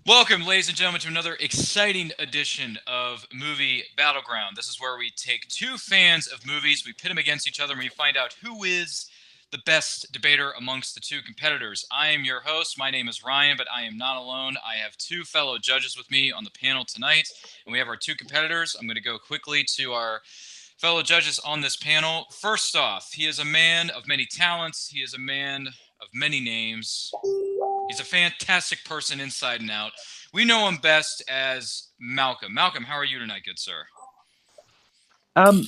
Welcome, ladies and gentlemen, to another exciting edition of Movie Battleground. This is where we take two fans of movies, we pit them against each other, and we find out who is the best debater amongst the two competitors. I am your host. My name is Ryan, but I am not alone. I have two fellow judges with me on the panel tonight, and we have our two competitors. I'm going to go quickly to our fellow judges on this panel. First off, he is a man of many talents. He is a man of many names. He's a fantastic person inside and out. We know him best as Malcolm. Malcolm, how are you tonight, good sir?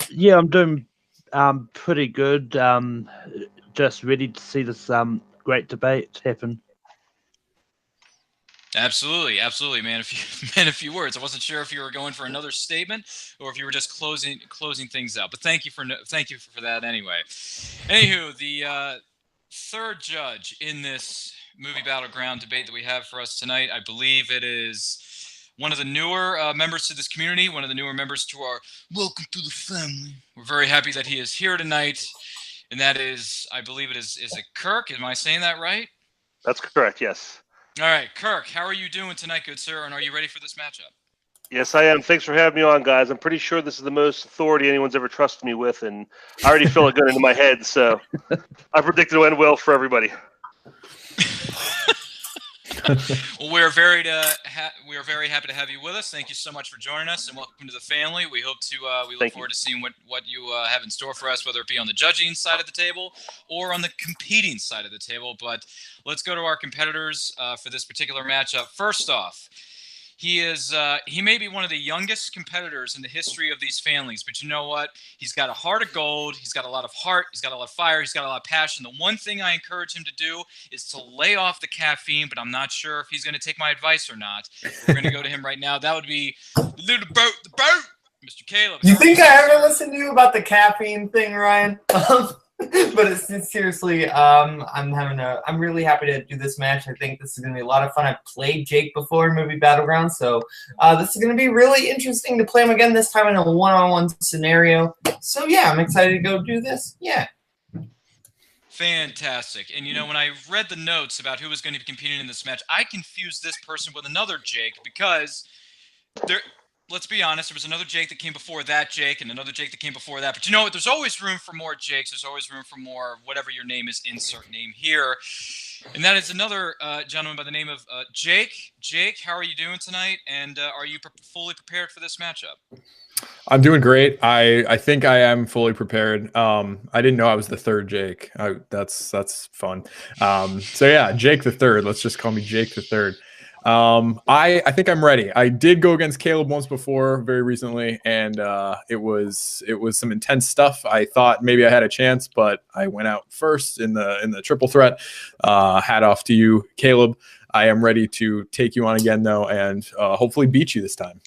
Yeah, I'm doing pretty good. Just ready to see this great debate happen. Absolutely, absolutely, man. A few words. I wasn't sure if you were going for another statement or if you were just closing things out. But thank you for that anyway. Anywho, the third judge in this movie battleground debate that we have for us tonight, I believe it is one of the newer members to this community, one of the newer members to our Welcome to the Family. We're very happy that he is here tonight, and that is, I believe is it Kirk? Am I saying that right? That's correct, yes. All right, Kirk, how are you doing tonight, good sir? And are you ready for this matchup? Yes, I am. Thanks for having me on, guys. I'm pretty sure this is the most authority anyone's ever trusted me with, and I already feel it going into my head, so I predict it'll end well for everybody. Well, we are very happy to have you with us. Thank you so much for joining us, and welcome to the family. We hope to we look Thank forward you. to seeing what you have in store for us, whether it be on the judging side of the table or on the competing side of the table. But let's go to our competitors for this particular matchup. First off, he may be one of the youngest competitors in the history of these families, but you know what? He's got a heart of gold. He's got a lot of heart. He's got a lot of fire. He's got a lot of passion. The one thing I encourage him to do is to lay off the caffeine, but I'm not sure if he's going to take my advice or not. We're going to go to him right now. That would be the boat, Mr. Caleb. You think I ever sir? listened to you about the caffeine thing, Ryan? But seriously, I'm really happy to do this match. I think this is gonna be a lot of fun. I've played Jake before in Movie Battleground, so this is gonna be really interesting to play him again. This time in a one-on-one scenario. So yeah, I'm excited to go do this. Yeah. Fantastic. And you know, when I read the notes about who was going to be competing in this match, I confused this person with another Jake because there, let's be honest, there was another Jake that came before that Jake and another Jake that came before that. But you know what? There's always room for more Jakes. There's always room for more, whatever your name is, insert name here. And that is another gentleman by the name of Jake. Jake, how are you doing tonight? And are you fully prepared for this matchup? I'm doing great. I think I am fully prepared. I didn't know I was the third Jake. That's fun. So yeah, Jake the third. Let's just call me Jake the third. I think I'm ready. I did go against Caleb once before, very recently, and it was some intense stuff. I thought maybe I had a chance, but I went out first in the triple threat. Hat off to you, Caleb. I am ready to take you on again though, and hopefully beat you this time.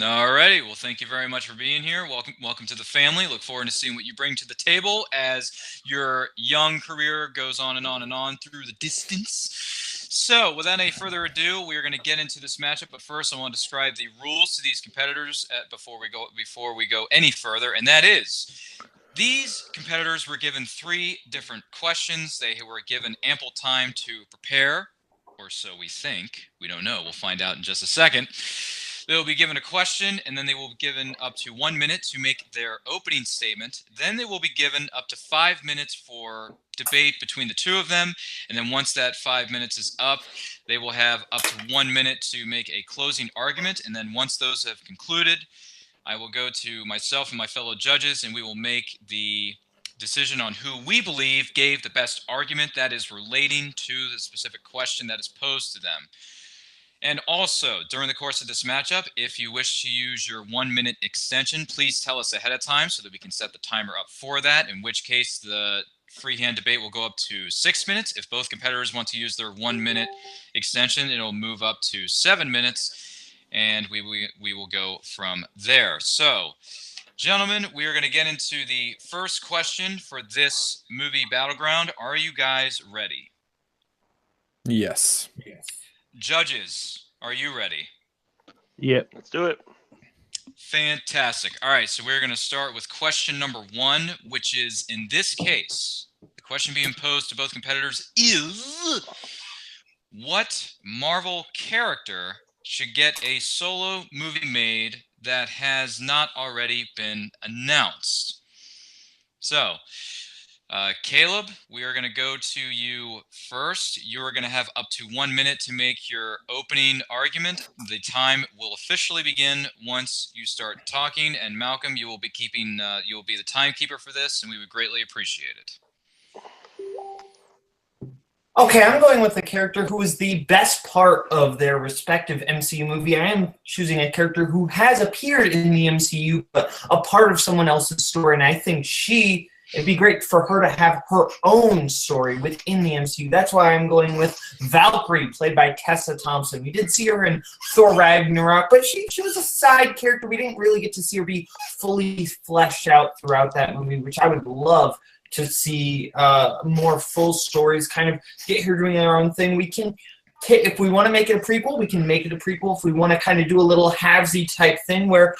All righty. Well, thank you very much for being here. Welcome to the family. Look forward to seeing what you bring to the table as your young career goes on and on and on through the distance. So, without any further ado, we are going to get into this matchup. But first, I want to describe the rules to these competitors before we go any further, and that is, these competitors were given 3 different questions. They were given ample time to prepare, or so we think. We don't know. We'll find out in just a second. They will be given a question, and then they will be given up to 1 minute to make their opening statement. Then they will be given up to 5 minutes for debate between the two of them. And then once that 5 minutes is up, they will have up to 1 minute to make a closing argument. And then once those have concluded, I will go to myself and my fellow judges, and we will make the decision on who we believe gave the best argument that is relating to the specific question that is posed to them. And also, during the course of this matchup, if you wish to use your 1 minute extension, please tell us ahead of time so that we can set the timer up for that, in which case the freehand debate will go up to 6 minutes. If both competitors want to use their 1 minute extension, it'll move up to 7 minutes, and we will go from there. So, gentlemen, we are going to get into the first question for this movie battleground. Are you guys ready? Yes. Judges, are you ready? Yep. Let's do it. Fantastic. All right, so we're going to start with question number 1, which is, in this case, the question being posed to both competitors is, What Marvel character should get a solo movie made that has not already been announced? So, Caleb, we are going to go to you first. You are going to have up to 1 minute to make your opening argument. The time will officially begin once you start talking. And Malcolm, you will be you will be the timekeeper for this, and we would greatly appreciate it. Okay, I'm going with the character who is the best part of their respective MCU movie. I am choosing a character who has appeared in the MCU, but a part of someone else's story, and I think it'd be great for her to have her own story within the MCU. That's why I'm going with Valkyrie, played by Tessa Thompson. We did see her in Thor Ragnarok, but she was a side character. We didn't really get to see her be fully fleshed out throughout that movie, which I would love to see more full stories, kind of get her doing her own thing. We can, if we want to make it a prequel, we can make it a prequel. If we want to kind of do a little halvesy type thing where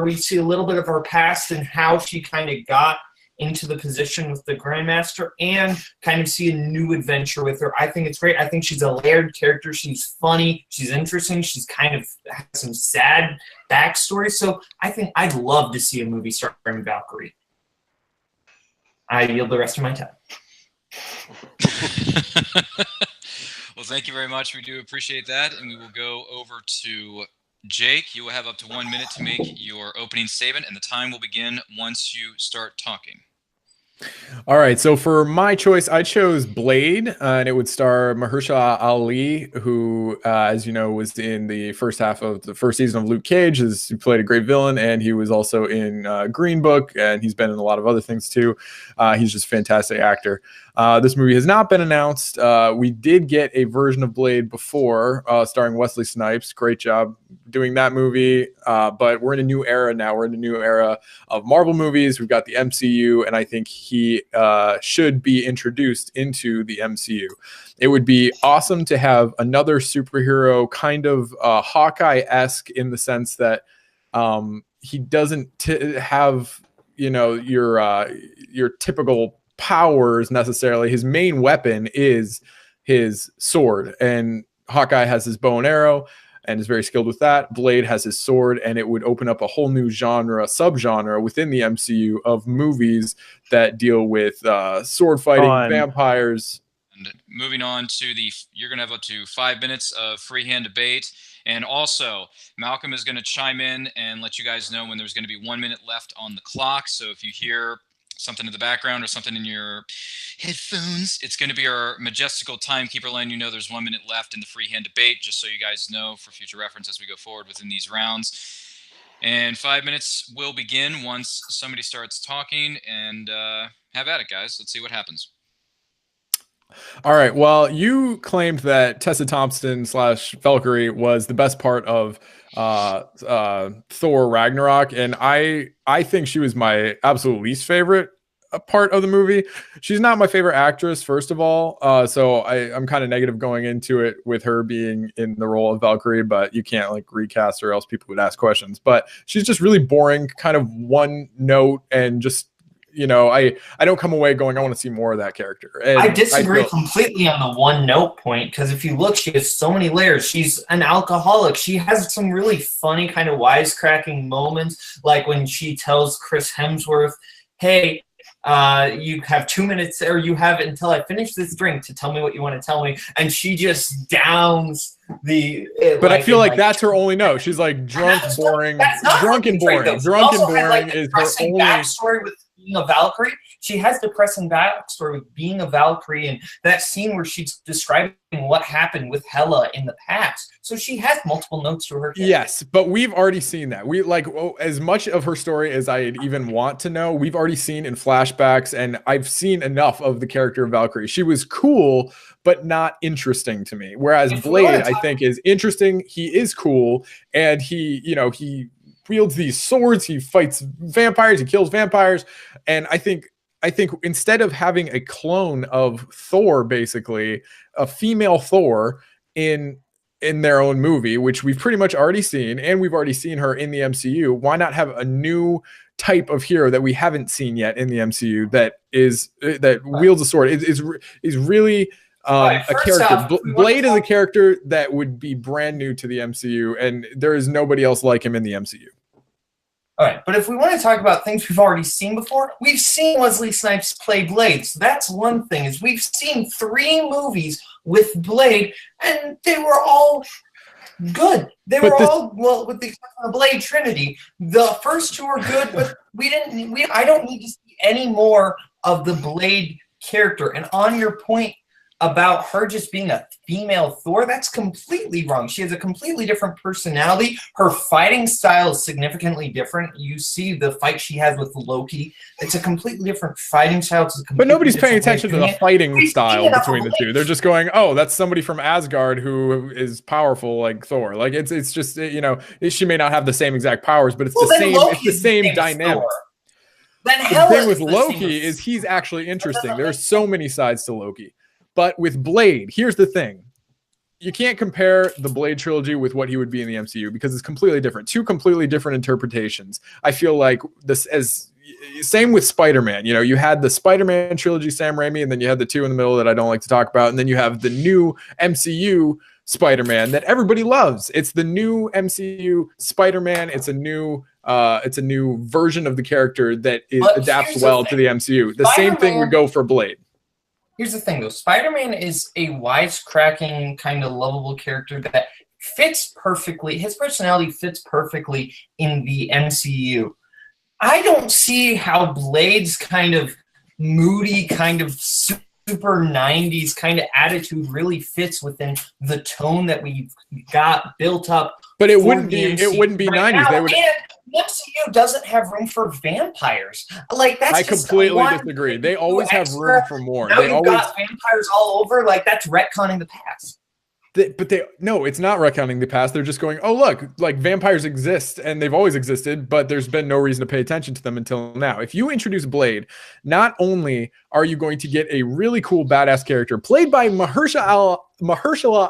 we see a little bit of her past and how she kind of got into the position with the Grandmaster and kind of see a new adventure with her. I think it's great. I think she's a layered character. She's funny. She's interesting. She's kind of has some sad backstory. So I think I'd love to see a movie starring Valkyrie. I yield the rest of my time. Well, thank you very much. We do appreciate that. And we will go over to Jake. You will have up to 1 minute to make your opening statement, and the time will begin once you start talking. All right, so for my choice, I chose Blade, and it would star Mahershala Ali, who, as you know, was in the first half of the first season of Luke Cage. He played a great villain, and he was also in Green Book, and he's been in a lot of other things too. He's just a fantastic actor. This movie has not been announced. We did get a version of Blade before, starring Wesley Snipes. Great job doing that movie. But we're in a new era now. We're in a new era of Marvel movies. We've got the MCU, and I think he should be introduced into the MCU. It would be awesome to have another superhero, kind of Hawkeye-esque, in the sense that he doesn't have, you know, your typical powers necessarily. His main weapon is his sword, and Hawkeye has his bow and arrow and is very skilled with that. Blade has his sword, and it would open up a whole new subgenre within the MCU of movies that deal with sword fighting, vampires. And moving on to you're going to have up to 5 minutes of freehand debate. And also, Malcolm is going to chime in and let you guys know when there's going to be 1 minute left on the clock. So if you hear something in the background or something in your headphones, it's going to be our majestical timekeeper letting you know there's 1 minute left in the freehand debate, just so you guys know for future reference as we go forward within these rounds. And 5 minutes will begin once somebody starts talking, and have at it, guys. Let's see what happens. All right. Well, you claimed that Tessa Thompson / Valkyrie was the best part of Thor Ragnarok, and I think she was my absolute least favorite part of the movie. She's not my favorite actress, first of all, so I'm kind of negative going into it with her being in the role of Valkyrie, but you can't like recast her, else people would ask questions. But she's just really boring, kind of one note, and just, you know, I don't come away going, I want to see more of that character. And I disagree completely on the one note point, because if you look, she has so many layers. She's an alcoholic. She has some really funny kind of wisecracking moments, like when she tells Chris Hemsworth, hey, you have 2 minutes, or you have until I finish this drink to tell me what you want to tell me. And she just downs but I feel like that's her only note. She's like drunk, boring, drunk and boring. Drunk and boring is her only backstory with being a Valkyrie. She has depressing backstory with being a Valkyrie, and that scene where she's describing what happened with Hela in the past. So she has multiple notes to her character. Yes, but we've already seen that. We like as much of her story as I even want to know, we've already seen in flashbacks, and I've seen enough of the character of Valkyrie. She was cool, but not interesting to me. Whereas Blade, I think, is interesting. He is cool, and he wields these swords. He fights vampires. He kills vampires, and I think instead of having a clone of Thor, basically a female Thor in their own movie, which we've pretty much already seen, and we've already seen her in the MCU, why not have a new type of hero that we haven't seen yet in the MCU that wields a sword, is really right, a first character. off, we want Blade to is a talk- character that would be brand new to the MCU, and there is nobody else like him in the MCU. All right, but if we want to talk about things we've already seen before, we've seen Wesley Snipes play Blade. So that's one thing, is we've seen 3 movies with Blade, and they were all good. They were all, well, with the exception of Blade Trinity. The first 2 are good, but I don't need to see any more of the Blade character. And on your point about her just being a female Thor, that's completely wrong. She has a completely different personality. Her fighting style is significantly different. You see the fight she has with Loki. It's a completely different fighting style. But nobody's paying attention to the fighting We've style seen enough between of the two. They're just going, "Oh, that's somebody from Asgard who is powerful like Thor." Like it's just, you know, she may not have the same exact powers, but it's the same. It's the same dynamic. Then the thing with Loki is he's actually interesting. There's so many sides to Loki. But with Blade, here's the thing. You can't compare the Blade trilogy with what he would be in the MCU because it's completely different. 2 completely different interpretations. I feel like this as same with Spider-Man. You know, you had the Spider-Man trilogy, Sam Raimi, and then you had the 2 in the middle that I don't like to talk about. And then you have the new MCU Spider-Man that everybody loves. It's the new MCU Spider-Man. It's a new version of the character that adapts well to the MCU. The same thing would go for Blade. Here's the thing, though. Spider-Man is a wisecracking, kind of lovable character that fits perfectly. His personality fits perfectly in the MCU. I don't see how Blade's kind of moody, kind of super 90s kind of attitude really fits within the tone that we've got built up. But it wouldn't be 90s. They would. The MCU doesn't have room for vampires. Like that's. I completely disagree. They always have room for more. Now you've got vampires all over. Like that's retconning the past. No, it's not retconning the past. They're just going, oh look, like vampires exist and they've always existed, but there's been no reason to pay attention to them until now. If you introduce Blade, not only are you going to get a really cool badass character played by Mahershala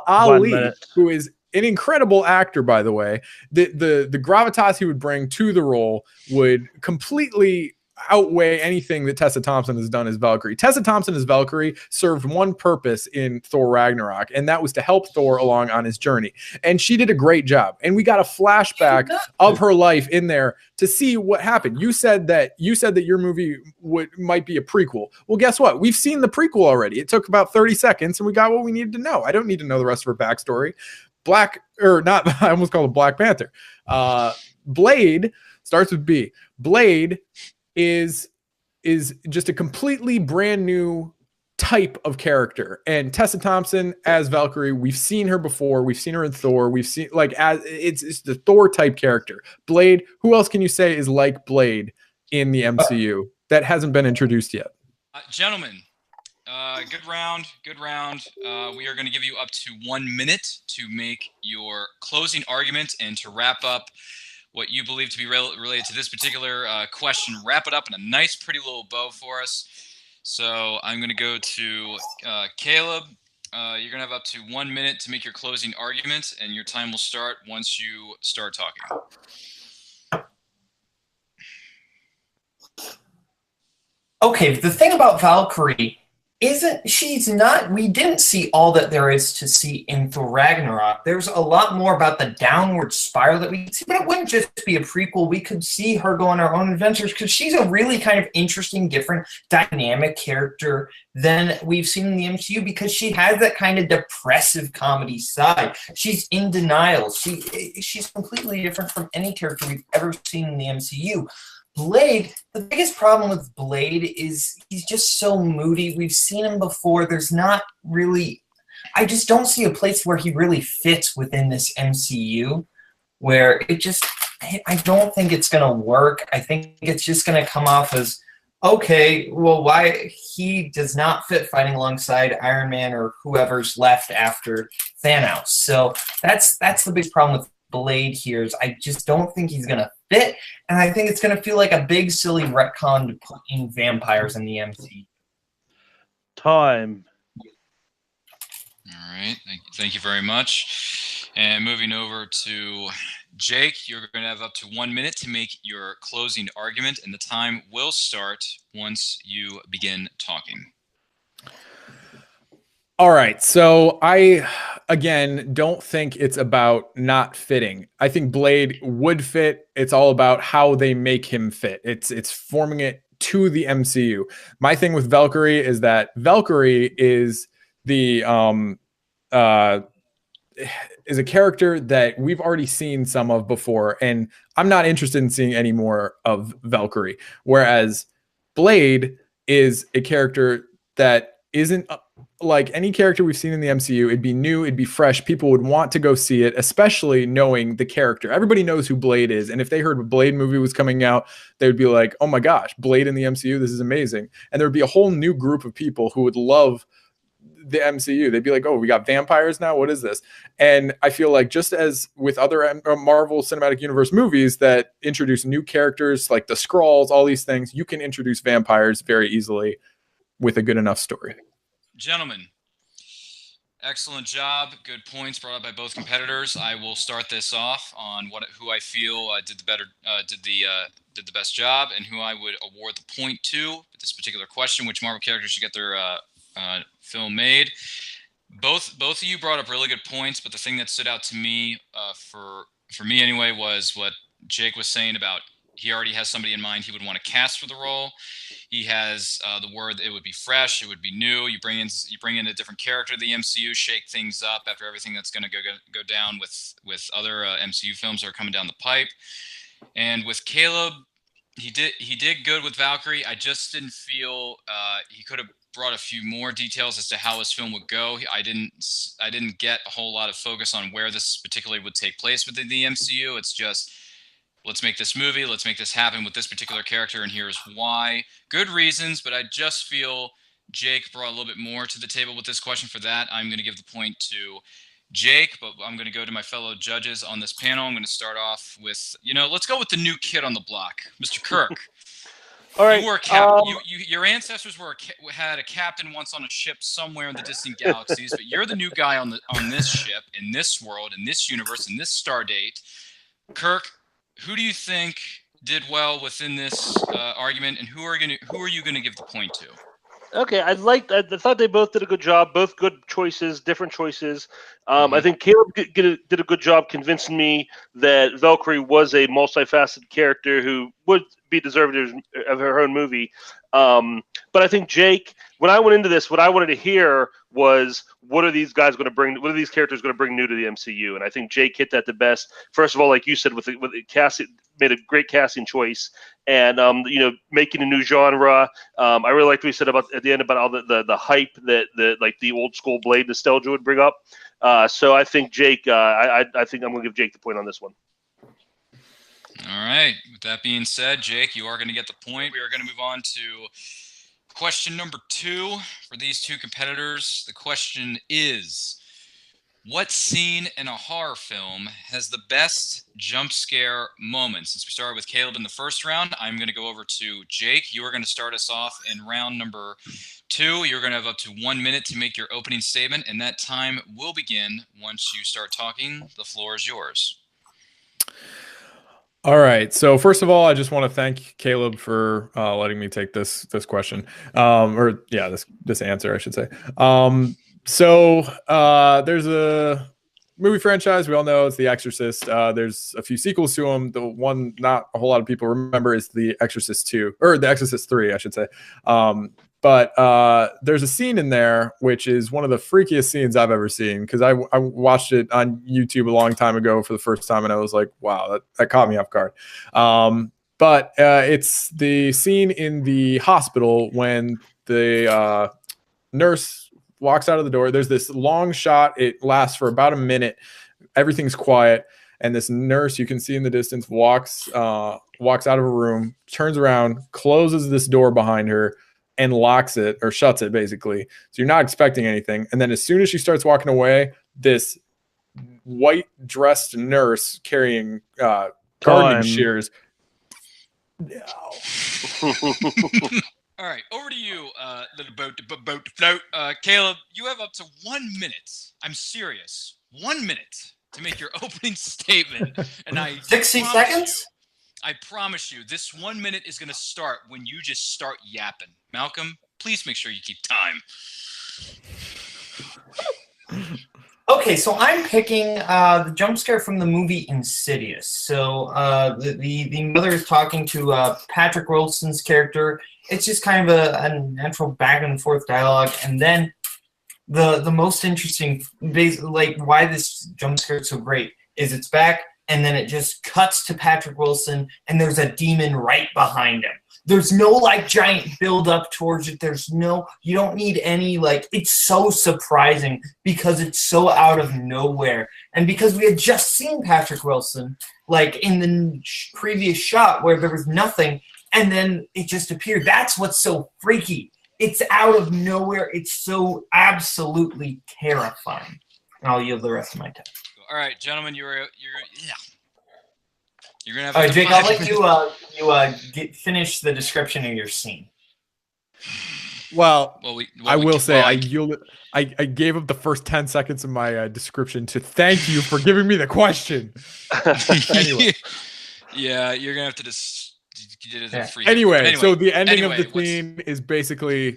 Ali, who is an incredible actor, by the way. The gravitas he would bring to the role would completely outweigh anything that Tessa Thompson has done as Valkyrie. Tessa Thompson as Valkyrie served one purpose in Thor Ragnarok, and that was to help Thor along on his journey. And she did a great job. And we got a flashback of her life in there to see what happened. You said that your movie might be a prequel. Well, guess what? We've seen the prequel already. It took about 30 seconds, and we got what we needed to know. I don't need to know the rest of her backstory. I almost called it Black Panther. Blade starts with B. Blade is just a completely brand new type of character. And Tessa Thompson as Valkyrie, we've seen her before. We've seen her in Thor. We've seen it's the Thor type character. Blade, who else can you say is like Blade in the MCU that hasn't been introduced yet? Gentlemen, good round. We are going to give you up to 1 minute to make your closing argument and to wrap up what you believe to be related to this particular question. Wrap it up in a nice, pretty little bow for us. So I'm going to go to Caleb. You're going to have up to 1 minute to make your closing argument, and your time will start once you start talking. Okay, the thing about Valkyrie we didn't see all that there is to see in Thor Ragnarok. There's a lot more about the downward spiral that we could see, but it wouldn't just be a prequel. We could see her go on her own adventures because she's a really kind of interesting, different, dynamic character than we've seen in the MCU because she has that kind of depressive comedy side. She's in denial. She's completely different from any character we've ever seen in the MCU. Blade, the biggest problem with Blade is he's just so moody. We've seen him before. There's not really, I just don't see a place where he really fits within this MCU where I don't think it's going to work. I think it's just going to come off as, okay, well, why he does not fit fighting alongside Iron Man or whoever's left after Thanos. So that's the big problem with Blade here is I just don't think he's going to fit, and I think it's going to feel like a big, silly retcon to put in vampires in the MCU. Time. All right. Thank you very much. And moving over to Jake, you're going to have up to 1 minute to make your closing argument, and the time will start once you begin talking. All right. So I, again, don't think it's about not fitting. I think Blade would fit. It's all about how they make him fit. It's forming it to the MCU. My thing with Valkyrie is that Valkyrie is the uh is a character that we've already seen some of before, and I'm not interested in seeing any more of Valkyrie. Whereas Blade is a character that isn't like any character we've seen in the MCU. It'd be new, it'd be fresh. People would want to go see it, especially knowing the character. Everybody knows who Blade is, and if they heard a Blade movie was coming out, they would be like, "Oh my gosh, Blade in the MCU! This is amazing!" And there would be a whole new group of people who would love the MCU. They'd be like, "Oh, we got vampires now. What is this?" And I feel like just as with other Marvel Cinematic Universe movies that introduce new characters like the Skrulls, all these things, you can introduce vampires very easily with a good enough story. Gentlemen, excellent job. Good points brought up by both competitors. I will start this off on who I feel did the best job, and who I would award the point to with this particular question: which Marvel characters should get their film made. Both of you brought up really good points, but the thing that stood out to me, for me anyway, was what Jake was saying about he already has somebody in mind he would want to cast for the role. He has the word that it would be fresh, it would be new. You bring in a different character to the MCU, shake things up after everything that's going to go down with other MCU films that are coming down the pipe. And with Caleb, he did good with Valkyrie. I just didn't feel he could have brought a few more details as to how his film would go. I didn't get a whole lot of focus on where this particularly would take place within the MCU. It's just, let's make this movie, let's make this happen with this particular character, and here's why. Good reasons, but I just feel Jake brought a little bit more to the table with this question. For that, I'm going to give the point to Jake, but I'm going to go to my fellow judges on this panel. I'm going to start off with, let's go with the new kid on the block, Mr. Kirk. All right. You were your ancestors had a captain once on a ship somewhere in the distant galaxies, but you're the new guy on this ship, in this world, in this universe, in this star date. Kirk, who do you think did well within this argument, and who are you going to give the point to? Okay, I thought they both did a good job. Both good choices, different choices. I think Caleb did a good job convincing me that Valkyrie was a multifaceted character who would be deserving of her own movie. But I think Jake, when I went into this, what I wanted to hear was, what are these guys going to bring? What are these characters going to bring new to the MCU? And I think Jake hit that the best. First of all, like you said, with the casting, made a great casting choice, and making a new genre. I really liked what he said about at the end about all the hype that the old school Blade nostalgia would bring up. So I think Jake, I think I'm going to give Jake the point on this one. All right. With that being said, Jake, you are going to get the point. We are going to move on to question number 2 for these two competitors. The question is, what scene in a horror film has the best jump scare moment? Since we started with Caleb in the first round, I'm going to go over to Jake. You are going to start us off in round number 2. You're going to have up to 1 minute to make your opening statement, and that time will begin once you start talking. The floor is yours. All right. So first of all, I just want to thank Caleb for letting me take this question, this answer, I should say. So there's a movie franchise we all know, it's The Exorcist. There's a few sequels to them. The one not a whole lot of people remember is The Exorcist 2, or The Exorcist 3, I should say. But there's a scene in there which is one of the freakiest scenes I've ever seen, because I watched it on YouTube a long time ago for the first time, and I was like, wow, that caught me off guard. But it's the scene in the hospital when the nurse walks out of the door. There's this long shot. It lasts for about a minute. Everything's quiet. And this nurse, you can see in the distance, walks out of a room, turns around, closes this door behind her, and locks it, or shuts it, basically. So you're not expecting anything. And then as soon as she starts walking away, this white dressed nurse carrying gardening shears. All right, over to you, little boat to float. Caleb, you have up to 1 minute. I'm serious. 1 minute to make your opening statement. And 60 seconds? I promise you, this 1 minute is going to start when you just start yapping. Malcolm, please make sure you keep time. Okay, so I'm picking the jump scare from the movie Insidious. So the mother is talking to Patrick Wilson's character. It's just kind of a natural back and forth dialogue, and then the most interesting, like why this jump scare is so great, is it's back, and then it just cuts to Patrick Wilson, and there's a demon right behind him. There's no like giant build up towards it. You don't need any it's so surprising because it's so out of nowhere. And because we had just seen Patrick Wilson like in the previous shot where there was nothing and then it just appeared. That's what's so freaky. It's out of nowhere. It's so absolutely terrifying. And I'll yield the rest of my time. All right, gentlemen, you're gonna have. All right, Jake, I'll let you finish the description of your scene. Well, I will say I gave up the first 10 seconds of my description to thank you for giving me the question. Anyway. Yeah, you're gonna have to just. Anyway, so the ending of the scene is basically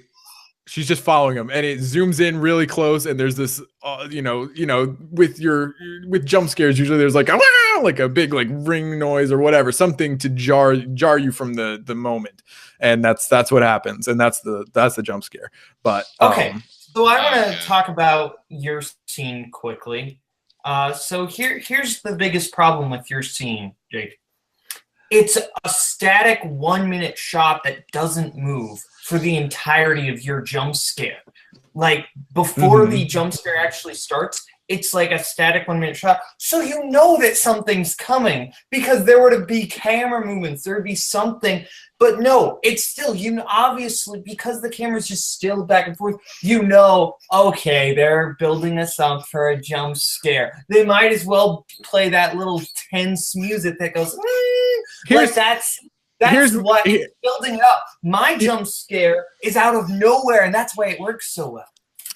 she's just following him, and it zooms in really close, and there's this, with jump scares usually there's like a big like ring noise or whatever, something to jar you from the moment, and that's what happens, and that's the jump scare. But okay, so I want to talk about your scene quickly. So here's the biggest problem with your scene, Jake. It's a static 1 minute shot that doesn't move for the entirety of your jump scare. Like before the jump scare actually starts, it's like a static 1 minute shot. So you know that something's coming because there would be camera movements, there would be something. But no, it's still, obviously, because the camera's just still back and forth, okay, they're building us up for a jump scare. They might as well play that little tense music that goes, that's what it's building up. My jump scare is out of nowhere, and that's why it works so well.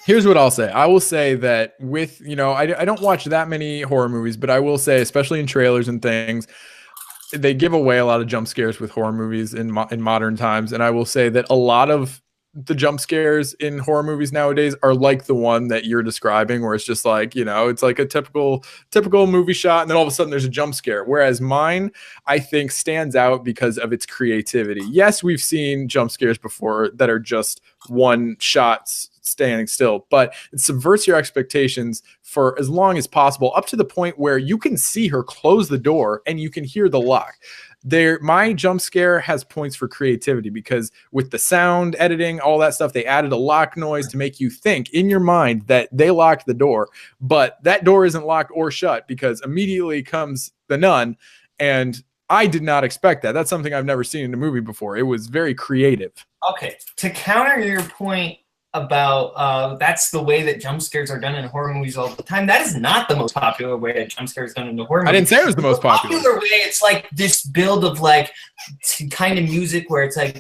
Here's what I'll say. I will say that with, I don't watch that many horror movies, but I will say, especially in trailers and things, they give away a lot of jump scares with horror movies in modern times. And I will say that a lot of the jump scares in horror movies nowadays are like the one that you're describing, where it's just like, it's like a typical movie shot, and then all of a sudden there's a jump scare. Whereas mine, I think, stands out because of its creativity. Yes, we've seen jump scares before that are just one shots standing still, but it subverts your expectations for as long as possible, up to the point where you can see her close the door and you can hear the lock. My jump scare has points for creativity because with the sound editing, all that stuff, they added a lock noise to make you think in your mind that they locked the door, but that door isn't locked or shut because immediately comes the nun, and I did not expect that. That's something I've never seen in a movie before. It was very creative. Okay, to counter your point about that's the way that jump scares are done in horror movies all the time. That is not the most popular way that jump scares done in the horror movies. I didn't say it was the most popular way. It's like this build of kind of music where it's like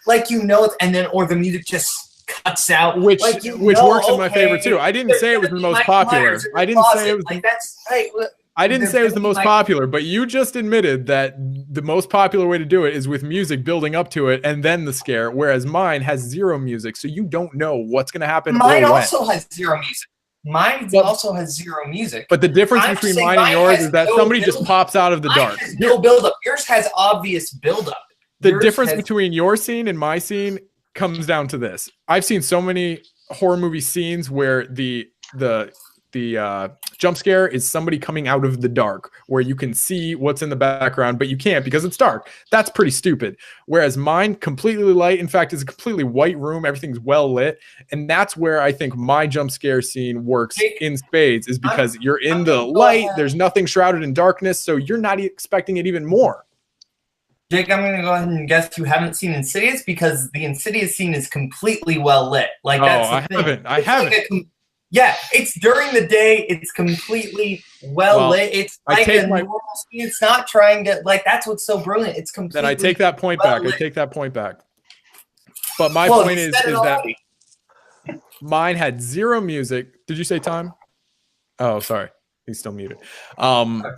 like and then or the music just cuts out, which works in my favor too. I didn't say it was the most popular. I didn't say it was that's right. I didn't say it was the most popular, but you just admitted that the most popular way to do it is with music building up to it and then the scare, whereas mine has zero music, so you don't know what's going to happen. Mine also has zero music. Mine also has zero music. But the difference between mine and yours is that somebody just pops out of the dark. Has no buildup. Yours has obvious buildup. The difference between your scene and my scene comes down to this. I've seen so many horror movie scenes where the jump scare is somebody coming out of the dark where you can see what's in the background, but you can't because it's dark. That's pretty stupid. Whereas mine, completely light. In fact, it's a completely white room. Everything's well lit. And that's where I think my jump scare scene works in spades, is because you're in the light. There's nothing shrouded in darkness. So you're not expecting it even more. Jake, I'm going to go ahead and guess you haven't seen Insidious because the Insidious scene is completely well lit. That's the thing. I haven't. Yeah, it's during the day. It's completely well lit. It's like a normal scene. It's not trying to that's what's so brilliant. It's completely. Then I take that point back. I take that point back. But my point is that mine had zero music. Did you say time? Oh, sorry. He's still muted.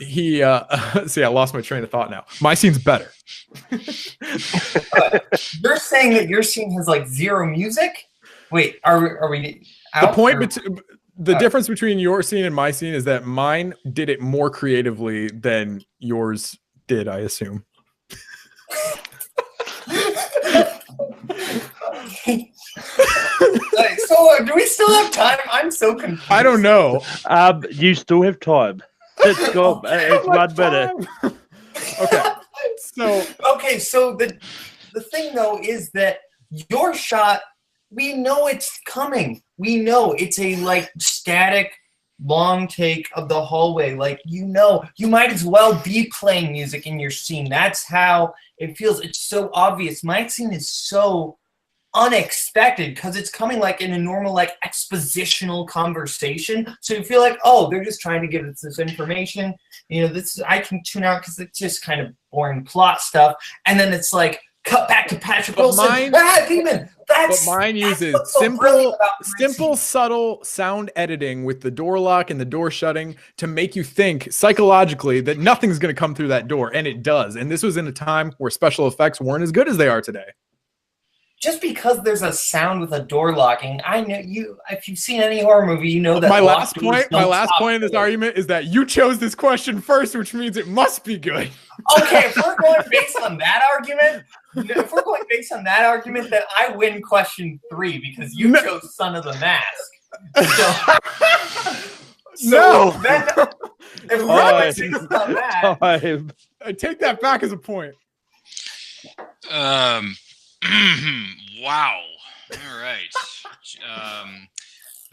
See, I lost my train of thought now. My scene's better. You're saying that your scene has zero music? Wait, are we? The point, Out the difference between your scene and my scene is that mine did it more creatively than yours did, I assume. So do we still have time? I'm so confused. I don't know. You still have time. It's got it's 1 minute. Okay. So Okay, so the thing though is that your shot, we know it's coming. We know it's a like static long take of the hallway. Like, you know, you might as well be playing music in your scene. That's how it feels. It's so obvious. My scene is so unexpected because it's coming like in a normal like expositional conversation. So you feel like, oh, they're just trying to give us this information. You know, this I can tune out because it's just kind of boring plot stuff. And then it's like cut back to Patrick Wilson. Demon. But mine uses simple, subtle sound editing with the door lock and the door shutting to make you think psychologically that nothing's going to come through that door, and it does. And this was in a time where special effects weren't as good as they are today. Just because there's a sound with a door locking, I know you. If you've seen any horror movie, you know that. My last point in this argument is that you chose this question first, which means it must be good. Okay, if we're going based on that argument, then I win question 3 because you chose Son of the Mask. So then, if we're going based on that, I take that back as a point. Wow. All right.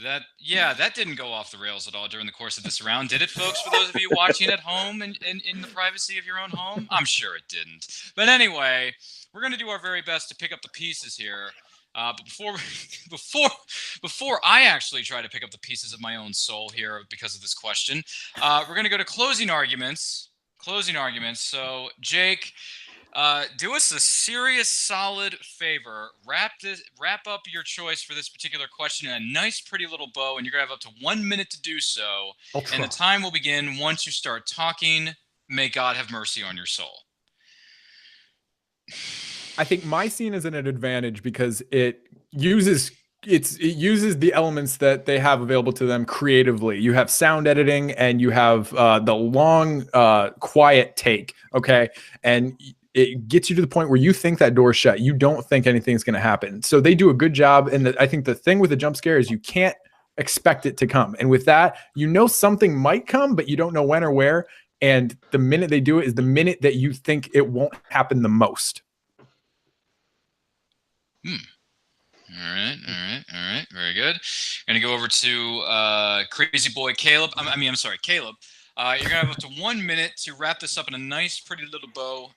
That didn't go off the rails at all during the course of this round, did it, folks? For those of you watching at home and in the privacy of your own home, I'm sure it didn't. But anyway, we're going to do our very best to pick up the pieces here. But before I actually try to pick up the pieces of my own soul here because of this question, we're going to go to closing arguments. So, Jake, do us a serious, solid favor. Wrap up your choice for this particular question in a nice, pretty little bow, and you're gonna have up to 1 minute to do so. And the time will begin once you start talking. May God have mercy on your soul. I think my scene is at an advantage because it uses the elements that they have available to them creatively. You have sound editing, and you have the long, quiet take. Okay, and it gets you to the point where you think that door's shut. You don't think anything's going to happen. So they do a good job. And I think the thing with the jump scare is you can't expect it to come. And with that, you know something might come, but you don't know when or where. And the minute they do it is the minute that you think it won't happen the most. All right. Very good. Going to go over to Crazy Boy Caleb. Caleb. You're going to have up to 1 minute to wrap this up in a nice, pretty little bow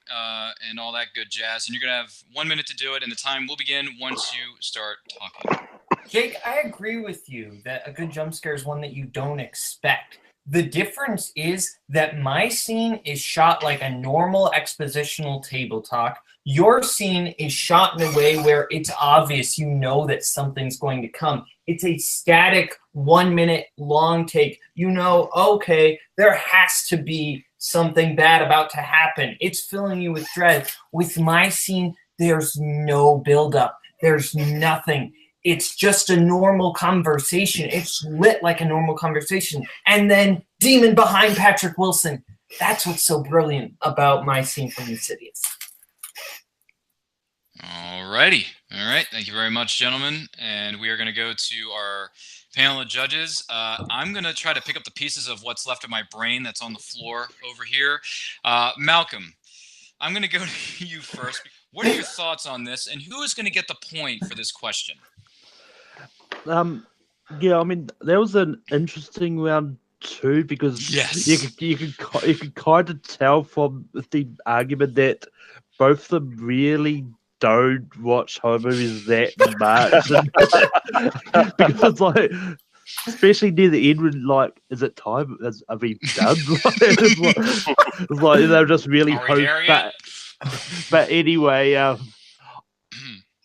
and all that good jazz. And you're going to have 1 minute to do it, and the time will begin once you start talking. Jake, I agree with you that a good jump scare is one that you don't expect. The difference is that my scene is shot like a normal expositional table talk. Your scene is shot in a way where it's obvious, you know that something's going to come. It's a static 1 minute long take. You know, okay, there has to be something bad about to happen. It's filling you with dread. With my scene, there's no buildup. There's nothing. It's just a normal conversation. It's lit like a normal conversation. And then Demon behind Patrick Wilson. That's what's so brilliant about my scene from Insidious. All righty. All right. Thank you very much, gentlemen. And we are going to go to our panel of judges. I'm going to try to pick up the pieces of what's left of my brain that's on the floor over here. Malcolm, I'm going to go to you first. What are your thoughts on this, and who is going to get the point for this question? Yeah, I mean, that was an interesting round too because you could kind of tell from the argument that both of them really don't watch horror movies that much. Because it's like, especially near the end when, like, is it time? Are we done? It's like they're just really hoping. But anyway,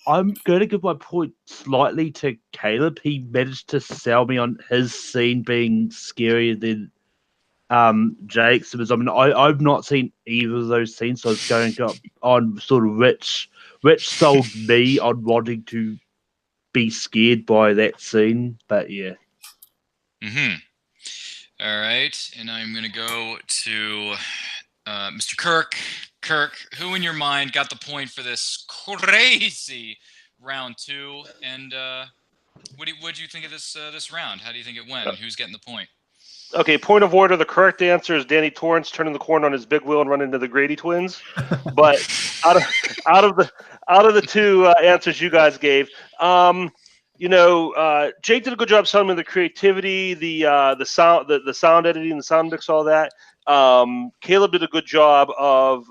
I'm going to give my point slightly to Caleb. He managed to sell me on his scene being scarier than Jake's. Because, I mean, I've not seen either of those scenes, so it's going on sort of Rich sold me on wanting to be scared by that scene. But yeah. Mm-hmm. All right, and I'm going to go to Mr. Kirk. Kirk, who in your mind got the point for this crazy round 2? And what do you think of this round? How do you think it went? And who's getting the point? Okay, point of order. The correct answer is Danny Torrance turning the corner on his big wheel and running into the Grady twins. But out of the two answers you guys gave, Jake did a good job selling me the creativity, the sound, the sound editing, the sound mix, all that. Caleb did a good job of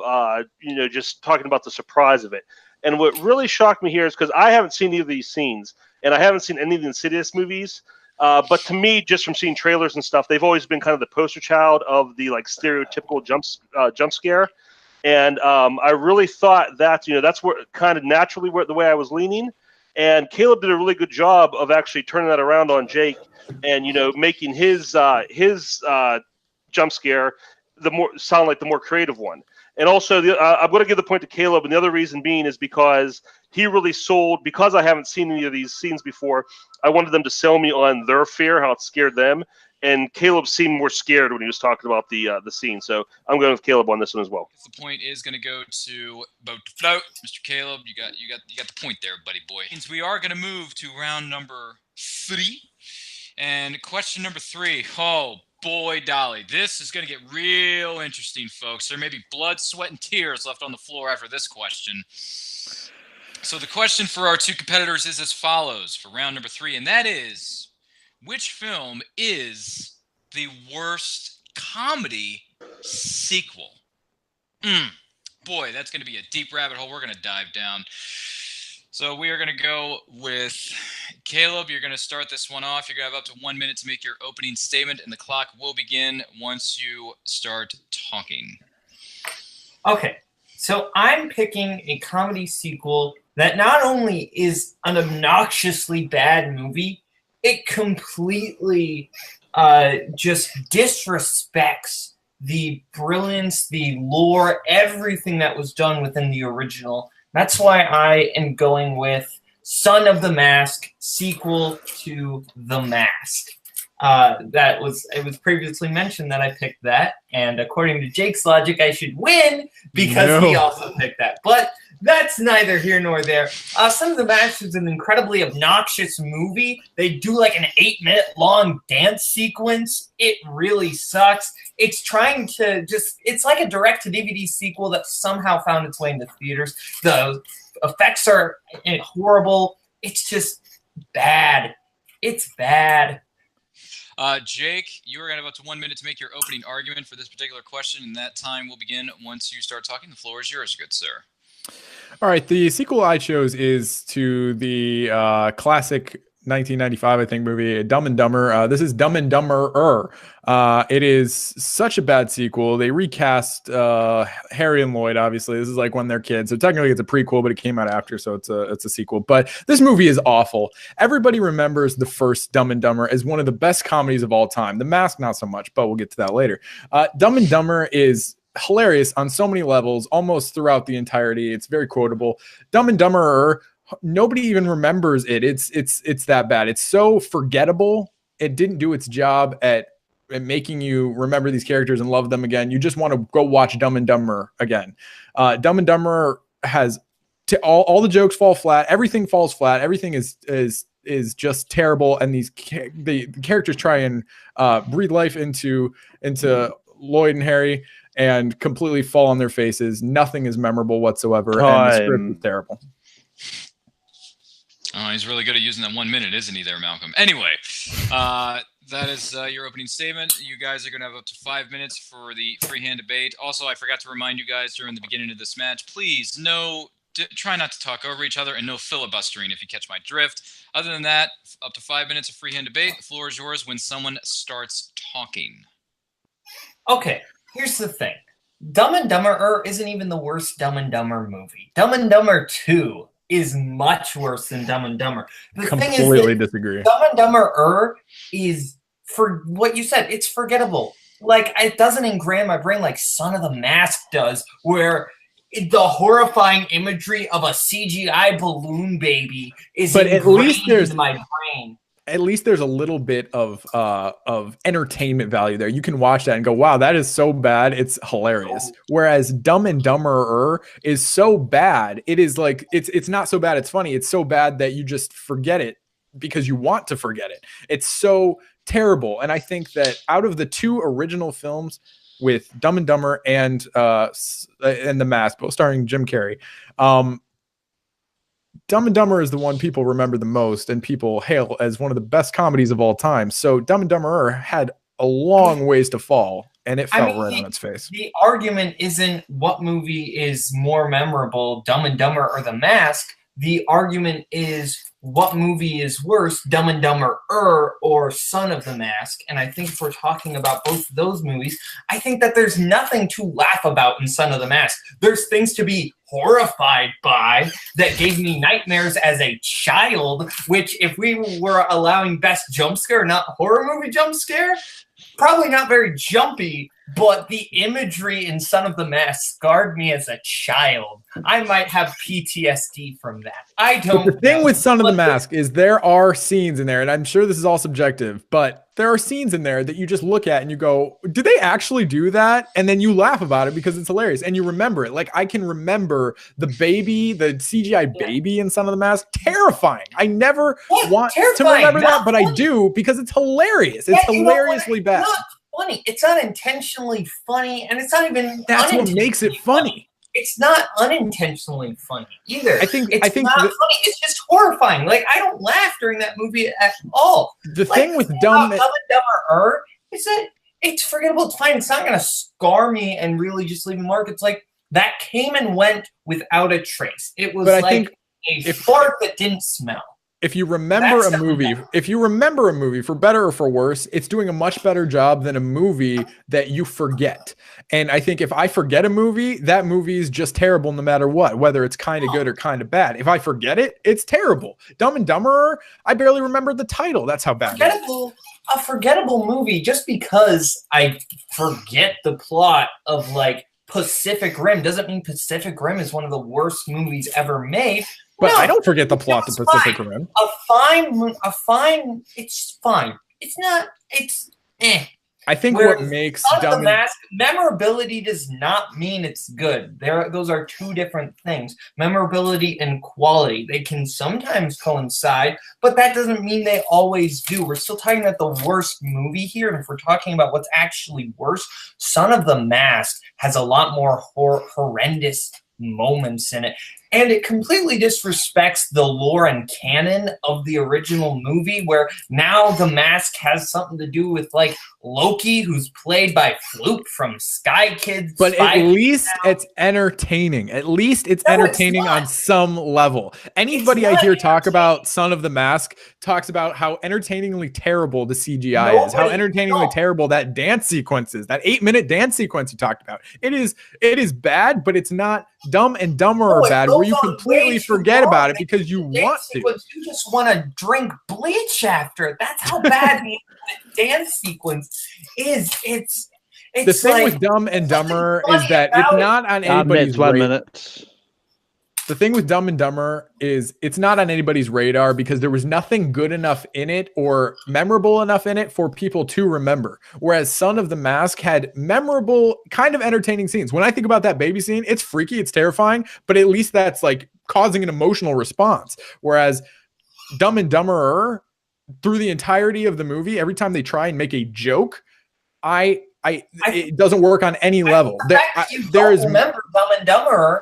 just talking about the surprise of it. And what really shocked me here is because I haven't seen any of these scenes, and I haven't seen any of the Insidious movies. But to me, just from seeing trailers and stuff, they've always been kind of the poster child of the like stereotypical jump scare. And I really thought that that's where kind of naturally the way I was leaning. And Caleb did a really good job of actually turning that around on Jake, and making his jump scare sound like the more creative one. And also, I'm going to give the point to Caleb, and the other reason being is because he really sold, because I haven't seen any of these scenes before, I wanted them to sell me on their fear, how it scared them, and Caleb seemed more scared when he was talking about the scene. So I'm going with Caleb on this one as well. The point is going to go to Boat Float. Mr. Caleb, you got the point there, buddy boy. Means we are going to move to round number 3. And question number 3. Oh, boy, Dolly, this is going to get real interesting, folks. There may be blood, sweat, and tears left on the floor after this question. So the question for our 2 competitors is as follows for round number 3, and that is, which film is the worst comedy sequel? Boy, that's going to be a deep rabbit hole we're going to dive down. So we are going to go with Caleb. You're going to start this one off. You're going to have up to 1 minute to make your opening statement, and the clock will begin once you start talking. Okay, so I'm picking a comedy sequel that not only is an obnoxiously bad movie, it completely just disrespects the brilliance, the lore, everything that was done within the original. That's why I am going with Son of the Mask, sequel to The Mask. It was previously mentioned that I picked that, and according to Jake's logic, I should win because he also picked that. But that's neither here nor there. Son of the Mask is an incredibly obnoxious movie. They do like an 8-minute long dance sequence. It really sucks. It's trying to it's like a direct-to-DVD sequel that somehow found its way into theaters. The effects are horrible. It's just bad. It's bad. Jake, you are going to have up to 1 minute to make your opening argument for this particular question, and that time will begin once you start talking. The floor is yours, good sir. All right, the sequel I chose is to the classic 1995, I think, movie Dumb and Dumber. This is Dumb and Dumber-er. It is such a bad sequel. They recast Harry and Lloyd, obviously. This is like when they're kids. So technically it's a prequel, but it came out after, so it's a sequel. But this movie is awful. Everybody remembers the first Dumb and Dumber as one of the best comedies of all time. The Mask, not so much, but we'll get to that later. Dumb and Dumber is hilarious on so many levels, almost throughout the entirety. It's very quotable. Dumb and Dumber-er, nobody even remembers it. It's that bad. It's so forgettable. It didn't do its job at making you remember these characters and love them again. You just want to go watch Dumb and Dumber again. Dumb and Dumber has all the jokes fall flat. Everything falls flat. Everything is just terrible. And the characters try and breathe life into Lloyd and Harry and completely fall on their faces. Nothing is memorable whatsoever. And the script is terrible. Oh, he's really good at using that 1 minute, isn't he there, Malcolm? Anyway, that is your opening statement. You guys are going to have up to 5 minutes for the freehand debate. Also, I forgot to remind you guys during the beginning of this match, please, try not to talk over each other and no filibustering if you catch my drift. Other than that, up to 5 minutes of freehand debate. The floor is yours when someone starts talking. Okay, here's the thing. Dumb and Dumber isn't even the worst Dumb and Dumber movie. Dumb and Dumber 2 is much worse than Dumb and Dumber. The Completely thing is disagree. Dumb and Dumber is, for what you said, it's forgettable. Like, it doesn't ingrain my brain like Son of the Mask does, where the horrifying imagery of a CGI balloon baby is but at least ingrained into my brain. At least there's a little bit of entertainment value there. You can watch that and go, wow, that is so bad, it's hilarious. Whereas Dumb and Dumberer is so bad, it is like it's not so bad, it's funny. It's so bad that you just forget it because you want to forget it. It's so terrible. And I think that out of the two original films with Dumb and Dumber and The Mask, both starring Jim Carrey, Dumb and Dumber is the one people remember the most and people hail as one of the best comedies of all time. So Dumb and Dumberer had a long ways to fall, and it fell right on its face. The argument isn't what movie is more memorable, Dumb and Dumber or The Mask. The argument is what movie is worse, Dumb and Dumber or Son of the Mask. And I think if we're talking about both of those movies, I think that there's nothing to laugh about in Son of the Mask. There's things to be horrified by that gave me nightmares as a child, which if we were allowing best jump scare, not horror movie jump scare, probably not very jumpy, but the imagery in Son of the Mask scarred me as a child. I might have PTSD from that. I don't know. The thing with Son of the Mask is there are scenes in there, and I'm sure this is all subjective, but there are scenes in there that you just look at and you go, did they actually do that? And then you laugh about it because it's hilarious and you remember it. Like I can remember the baby, the CGI baby in Son of the Mask, terrifying. I never want to remember that, but I do because it's hilarious. It's hilariously bad. Funny. It's not intentionally funny, and it's not even. That's what makes it funny. It's not unintentionally funny either. I think not funny. It's just horrifying. Like I don't laugh during that movie at all. The thing with Dumb and Dumber is that it's forgettable. It's fine. It's not going to scar me and really just leave a mark. It's like that came and went without a trace. It was like a fart that didn't smell. If you remember a movie, for better or for worse, it's doing a much better job than a movie that you forget. And I think if I forget a movie, that movie is just terrible no matter what, whether it's kind of good or kind of bad. If I forget it, it's terrible. Dumb and Dumberer, I barely remember the title. That's how bad it is. A forgettable movie, just because I forget the plot of like Pacific Rim doesn't mean Pacific Rim is one of the worst movies ever made. But no, I don't forget the plot of Pacific Rim. It's fine. It's not, it's eh. I think what makes Dumb and Mask, memorability does not mean it's good. Those are two different things. Memorability and quality. They can sometimes coincide, but that doesn't mean they always do. We're still talking about the worst movie here, and if we're talking about what's actually worse, Son of the Mask has a lot more horrendous moments in it. And it completely disrespects the lore and canon of the original movie, where now the mask has something to do with like Loki, who's played by Floop from Sky Kids. But at least it's entertaining. At least it's entertaining on some level. Anybody I hear talk about Son of the Mask talks about how entertainingly terrible the CGI is, how entertainingly terrible that dance sequence is, that 8-minute dance sequence you talked about. It is bad, but it's not Dumb and Dumber or bad, where you completely forget about it because you want to. You just want to drink bleach after it. That's how bad the dance sequence is. It's the thing with Dumb and Dumber is that it's not on anybody's radar. The thing with Dumb and Dumber is it's not on anybody's radar because there was nothing good enough in it or memorable enough in it for people to remember. Whereas Son of the Mask had memorable, kind of entertaining scenes. When I think about that baby scene, it's freaky, it's terrifying, but at least that's like causing an emotional response. Whereas Dumb and Dumberer, through the entirety of the movie, every time they try and make a joke, it doesn't work on any level. There is remember Dumb and Dumberer.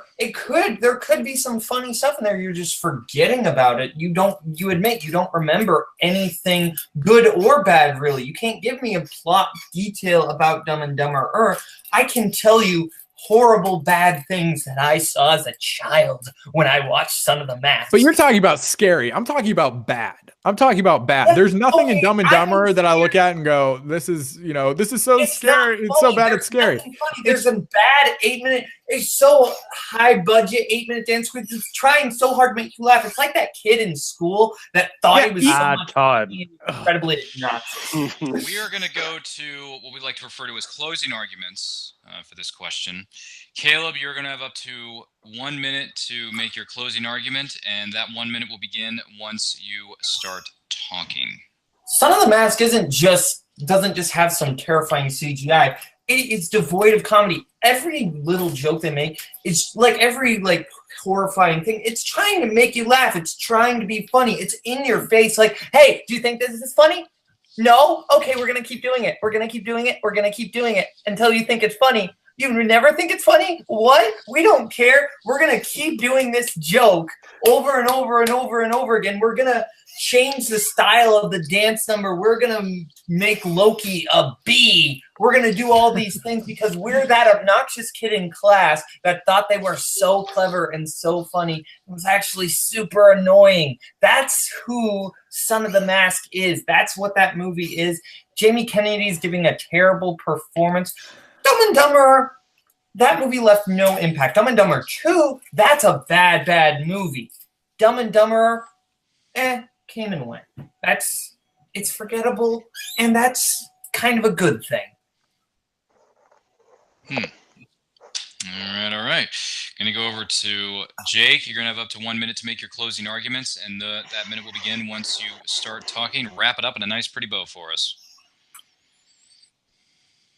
There could be some funny stuff in there. You're just forgetting about it. You admit you don't remember anything good or bad, really. You can't give me a plot detail about Dumb and Dumberer. I can tell you horrible bad things that I saw as a child when I watched Son of the Mask. But you're talking about scary. I'm talking about bad. Yeah, there's nothing in Dumb and Dumber that I look at and go, this is so scary. It's so bad it's scary. There's some bad 8-minute. It's so high budget, 8-minute dance quiz. It's trying so hard to make you laugh. It's like that kid in school that thought he was so much funny and incredibly nuts. We are going to go to what we like to refer to as closing arguments for this question. Caleb, you're going to have up to 1 minute to make your closing argument, and that 1 minute will begin once you start talking. Son of the Mask doesn't just have some terrifying CGI. It's devoid of comedy. Every little joke they make, it's like every horrifying thing. It's trying to make you laugh. It's trying to be funny. It's in your face. Like, hey, do you think this is funny? No? Okay, we're gonna keep doing it. We're gonna keep doing it. We're gonna keep doing it until you think it's funny. You never think it's funny? What? We don't care. We're gonna keep doing this joke over and over and over and over again. We're gonna change the style of the dance number. We're gonna make Loki a bee. We're gonna do all these things because we're that obnoxious kid in class that thought they were so clever and so funny. It was actually super annoying. That's who Son of the Mask is. That's what that movie is. Jamie Kennedy's giving a terrible performance. Dumb and Dumber, that movie left no impact. Dumb and Dumber 2, that's a bad, bad movie. Dumb and Dumber, came and went. It's forgettable, and that's kind of a good thing. All right. Gonna go over to Jake. You're gonna have up to 1 minute to make your closing arguments, and that minute will begin once you start talking. Wrap it up in a nice, pretty bow for us.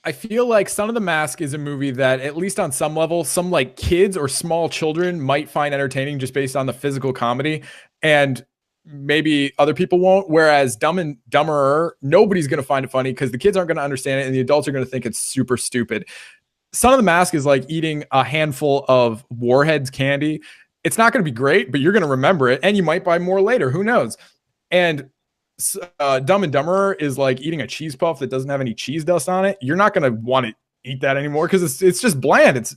I feel like Son of the Mask is a movie that, at least on some level, some like kids or small children might find entertaining just based on the physical comedy, and maybe other people won't. Whereas Dumb and Dumber, nobody's going to find it funny because the kids aren't going to understand it, and the adults are going to think it's super stupid. Son of the Mask is like eating a handful of Warheads candy. It's not going to be great, but you're going to remember it, and you might buy more later. Who knows? And Dumb and Dumber is like eating a cheese puff that doesn't have any cheese dust on it. You're not going to want to eat that anymore because it's just bland. It's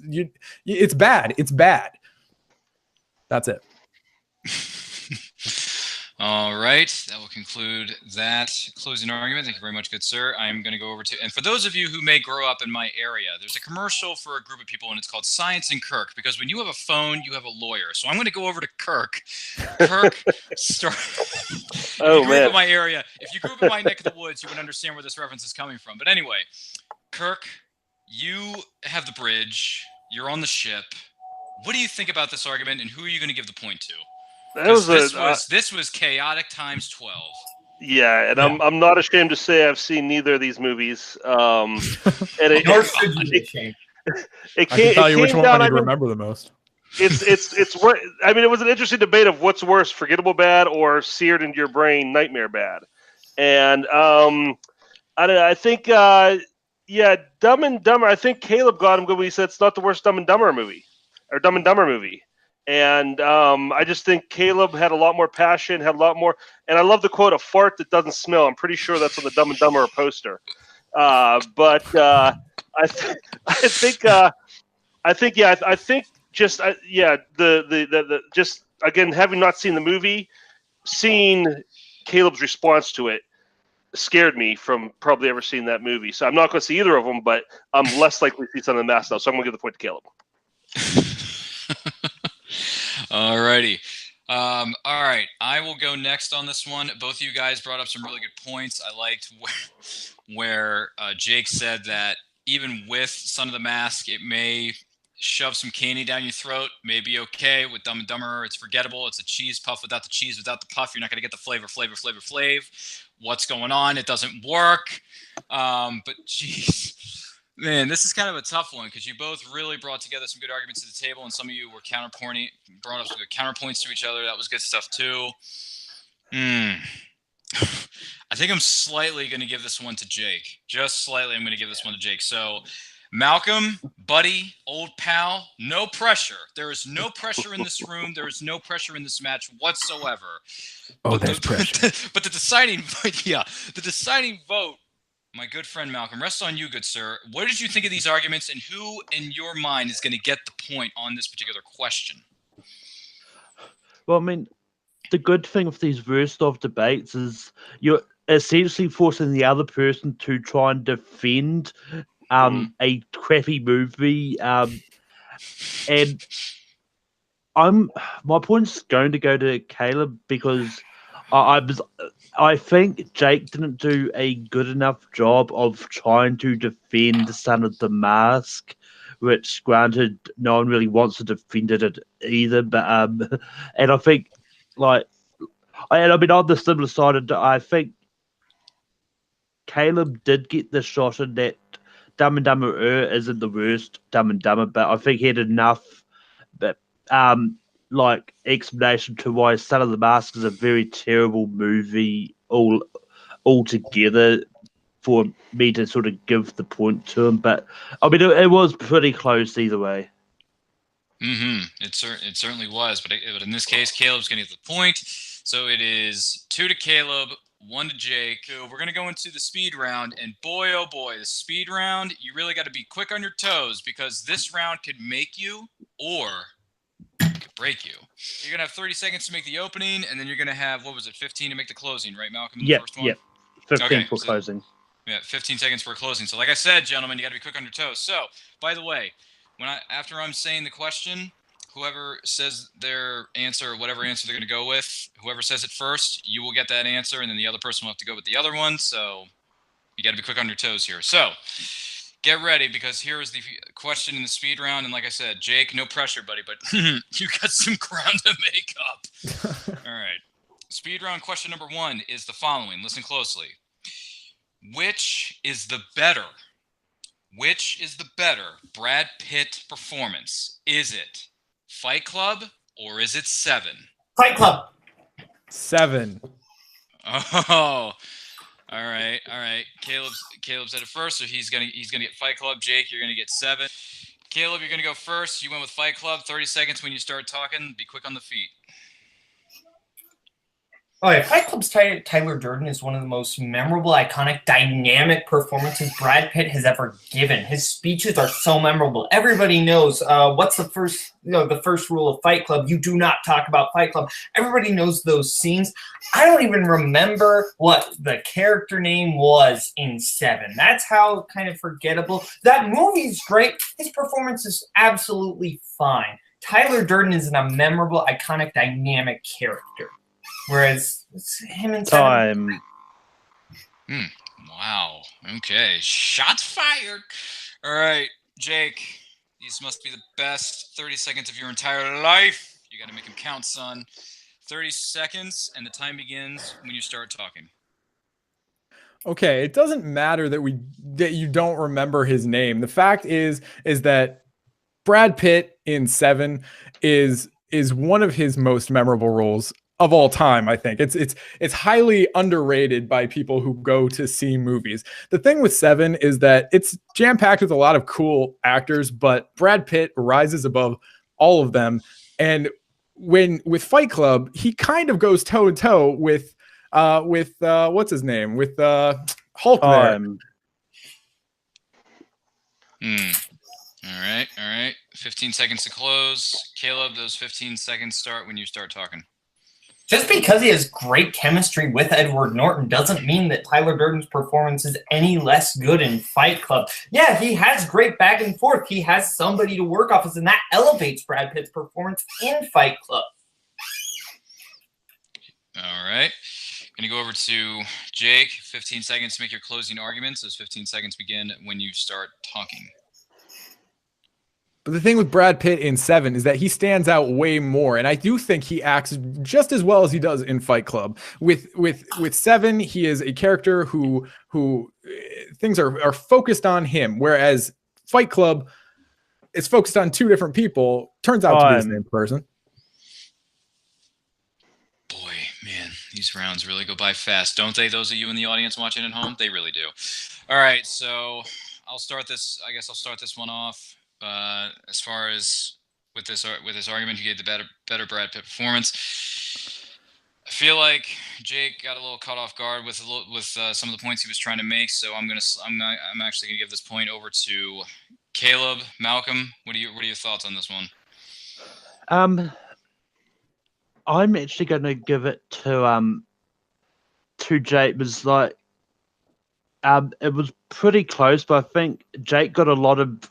bad. It's bad. That's it. All right, that will conclude that closing argument. Thank you very much, good sir. I'm going to go over to, and for those of you who may grow up in my area, there's a commercial for a group of people, and it's called Science and Kirk, because when you have a phone, you have a lawyer. So I'm going to go over to Kirk. Kirk, start. Oh, if you grew up in my area, if you grew up in my neck of the woods, you would understand where this reference is coming from. But anyway, Kirk, you have the bridge. You're on the ship. What do you think about this argument, and who are you going to give the point to? This was chaotic times 12. Yeah, and yeah. I'm not ashamed to say I've seen neither of these movies. And Nor should you be ashamed. I can tell you which one I remember the most. It's I mean, it was an interesting debate of what's worse, forgettable bad or seared into your brain nightmare bad. And I think Dumb and Dumber. I think Caleb got him good when he said it's not the worst Dumb and Dumber movie. And I just think Caleb had a lot more passion, had a lot more. And I love the quote, "A fart that doesn't smell." I'm pretty sure that's on the Dumb and Dumber poster. I think just again, having not seen the movie, seeing Caleb's response to it scared me from probably ever seeing that movie. So I'm not going to see either of them, but I'm less likely to see Son of the Mask now. So I'm going to give the point to Caleb. Alrighty. All right. I will go next on this one. Both of you guys brought up some really good points. I liked where Jake said that even with Son of the Mask, it may shove some candy down your throat. May be okay. With Dumb and Dumber, it's forgettable. It's a cheese puff without the cheese, without the puff. You're not going to get the flavor. What's going on? It doesn't work. But geez. Man, this is kind of a tough one because you both really brought together some good arguments to the table, and some of you were brought up some good counterpoints to each other. That was good stuff too. I think I'm slightly going to give this one to Jake. Just slightly, I'm going to give this one to Jake. So, Malcolm, buddy, old pal, no pressure. There is no pressure in this room. There is no pressure in this match whatsoever. Oh, there's pressure. But the deciding vote. My good friend Malcolm, rests on you, good sir. What did you think of these arguments, and who, in your mind, is going to get the point on this particular question? Well, I mean, the good thing with these worst-of debates is you're essentially forcing the other person to try and defend a crappy movie. And my point's going to go to Caleb because I think Jake didn't do a good enough job of trying to defend the Son of the Mask, which granted no one really wants to defend it either, but and I think like I mean on the similar side, I think Caleb did get the shot in that Dumb and Dumber isn't the worst Dumb and Dumber, but I think he had enough but like explanation to why Son of the Mask is a very terrible movie altogether for me to sort of give the point to him. But I mean it was pretty close either way. It certainly was, but in this case, Caleb's going to get the point. So it is 2 to Caleb, 1 to Jake. So we're going to go into the speed round, and boy, oh boy, the speed round, you really got to be quick on your toes because this round could make you or it could break you. You're going to have 30 seconds to make the opening, and then you're going to have, 15 to make the closing, right, Malcolm, in the first one? Yeah, 15 for closing. Yeah, 15 seconds for closing. So like I said, gentlemen, you got to be quick on your toes. So, by the way, after I'm saying the question, whoever says their answer or whatever answer they're going to go with, whoever says it first, you will get that answer, and then the other person will have to go with the other one. So you got to be quick on your toes here. So get ready because here is the question in the speed round. And like I said, Jake, no pressure, buddy, but you got some ground to make up. All right. Speed round question number 1 is the following. Listen closely. Which is the better Brad Pitt performance? Is it Fight Club or is it 7? Fight Club. 7. Oh, all right. Caleb's at it first, so he's gonna get Fight Club. Jake, you're gonna get 7. Caleb, you're gonna go first. You went with Fight Club. 30 seconds when you start talking. Be quick on the feet. Oh, yeah. Fight Club's Tyler Durden is one of the most memorable, iconic, dynamic performances Brad Pitt has ever given. His speeches are so memorable. Everybody knows what's the first rule of Fight Club. You do not talk about Fight Club. Everybody knows those scenes. I don't even remember what the character name was in 7. That's how kind of forgettable. That movie's great. His performance is absolutely fine. Tyler Durden is a memorable, iconic, dynamic character. Whereas it's him and Time. Wow. Okay. Shots fired. All right, Jake. These must be the best 30 seconds of your entire life. You got to make them count, son. 30 seconds, and the time begins when you start talking. Okay, it doesn't matter that you don't remember his name. The fact is that Brad Pitt in 7 is one of his most memorable roles of all time. I think it's highly underrated by people who go to see movies. The thing with 7 is that it's jam-packed with a lot of cool actors, but Brad Pitt rises above all of them. And with Fight Club, he kind of goes toe to toe with what's his name? With Hulk there. All right. 15 seconds to close. Caleb, those 15 seconds start when you start talking. Just because he has great chemistry with Edward Norton doesn't mean that Tyler Durden's performance is any less good in Fight Club. Yeah, he has great back and forth. He has somebody to work off of, and that elevates Brad Pitt's performance in Fight Club. All right. Going to go over to Jake. 15 seconds to make your closing arguments. Those 15 seconds begin when you start talking. But the thing with Brad Pitt in 7 is that he stands out way more, and I do think he acts just as well as he does in Fight Club. With 7, he is a character who things are focused on him, whereas Fight Club is focused on 2 different people. Turns out to be the same person. Boy, man, these rounds really go by fast, don't they? Those of you in the audience watching at home, they really do. All right, so I'll start this. I guess I'll start this one off. As far as with this argument, you gave the better Brad Pitt performance. I feel like Jake got a little caught off guard with some of the points he was trying to make. So I'm actually gonna give this point over to Caleb. Malcolm, what are your thoughts on this one? I'm actually gonna give it to Jake. It was like it was pretty close, but I think Jake got a lot of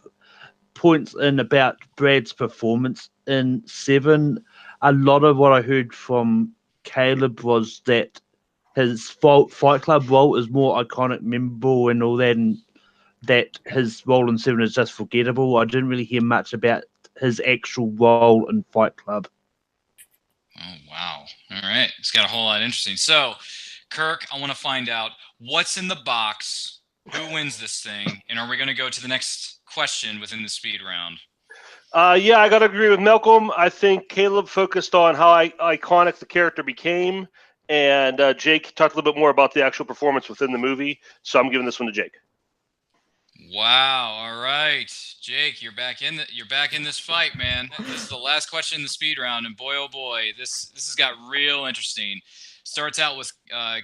points in about Brad's performance in 7. A lot of what I heard from Caleb was that his Fight Club role is more iconic, memorable, and all that, and that his role in 7 is just forgettable. I didn't really hear much about his actual role in Fight Club. Oh, wow. All right. It's got a whole lot interesting. So, Kirk, I want to find out what's in the box, who wins this thing, and are we going to go to the next question within the speed round? Yeah, I got to agree with Malcolm. I think Caleb focused on how iconic the character became, and Jake talked a little bit more about the actual performance within the movie. So I'm giving this one to Jake. Wow! All right, Jake, you're back in. You're back in this fight, man. This is the last question in the speed round, and boy, oh boy, this has got real interesting. Starts out with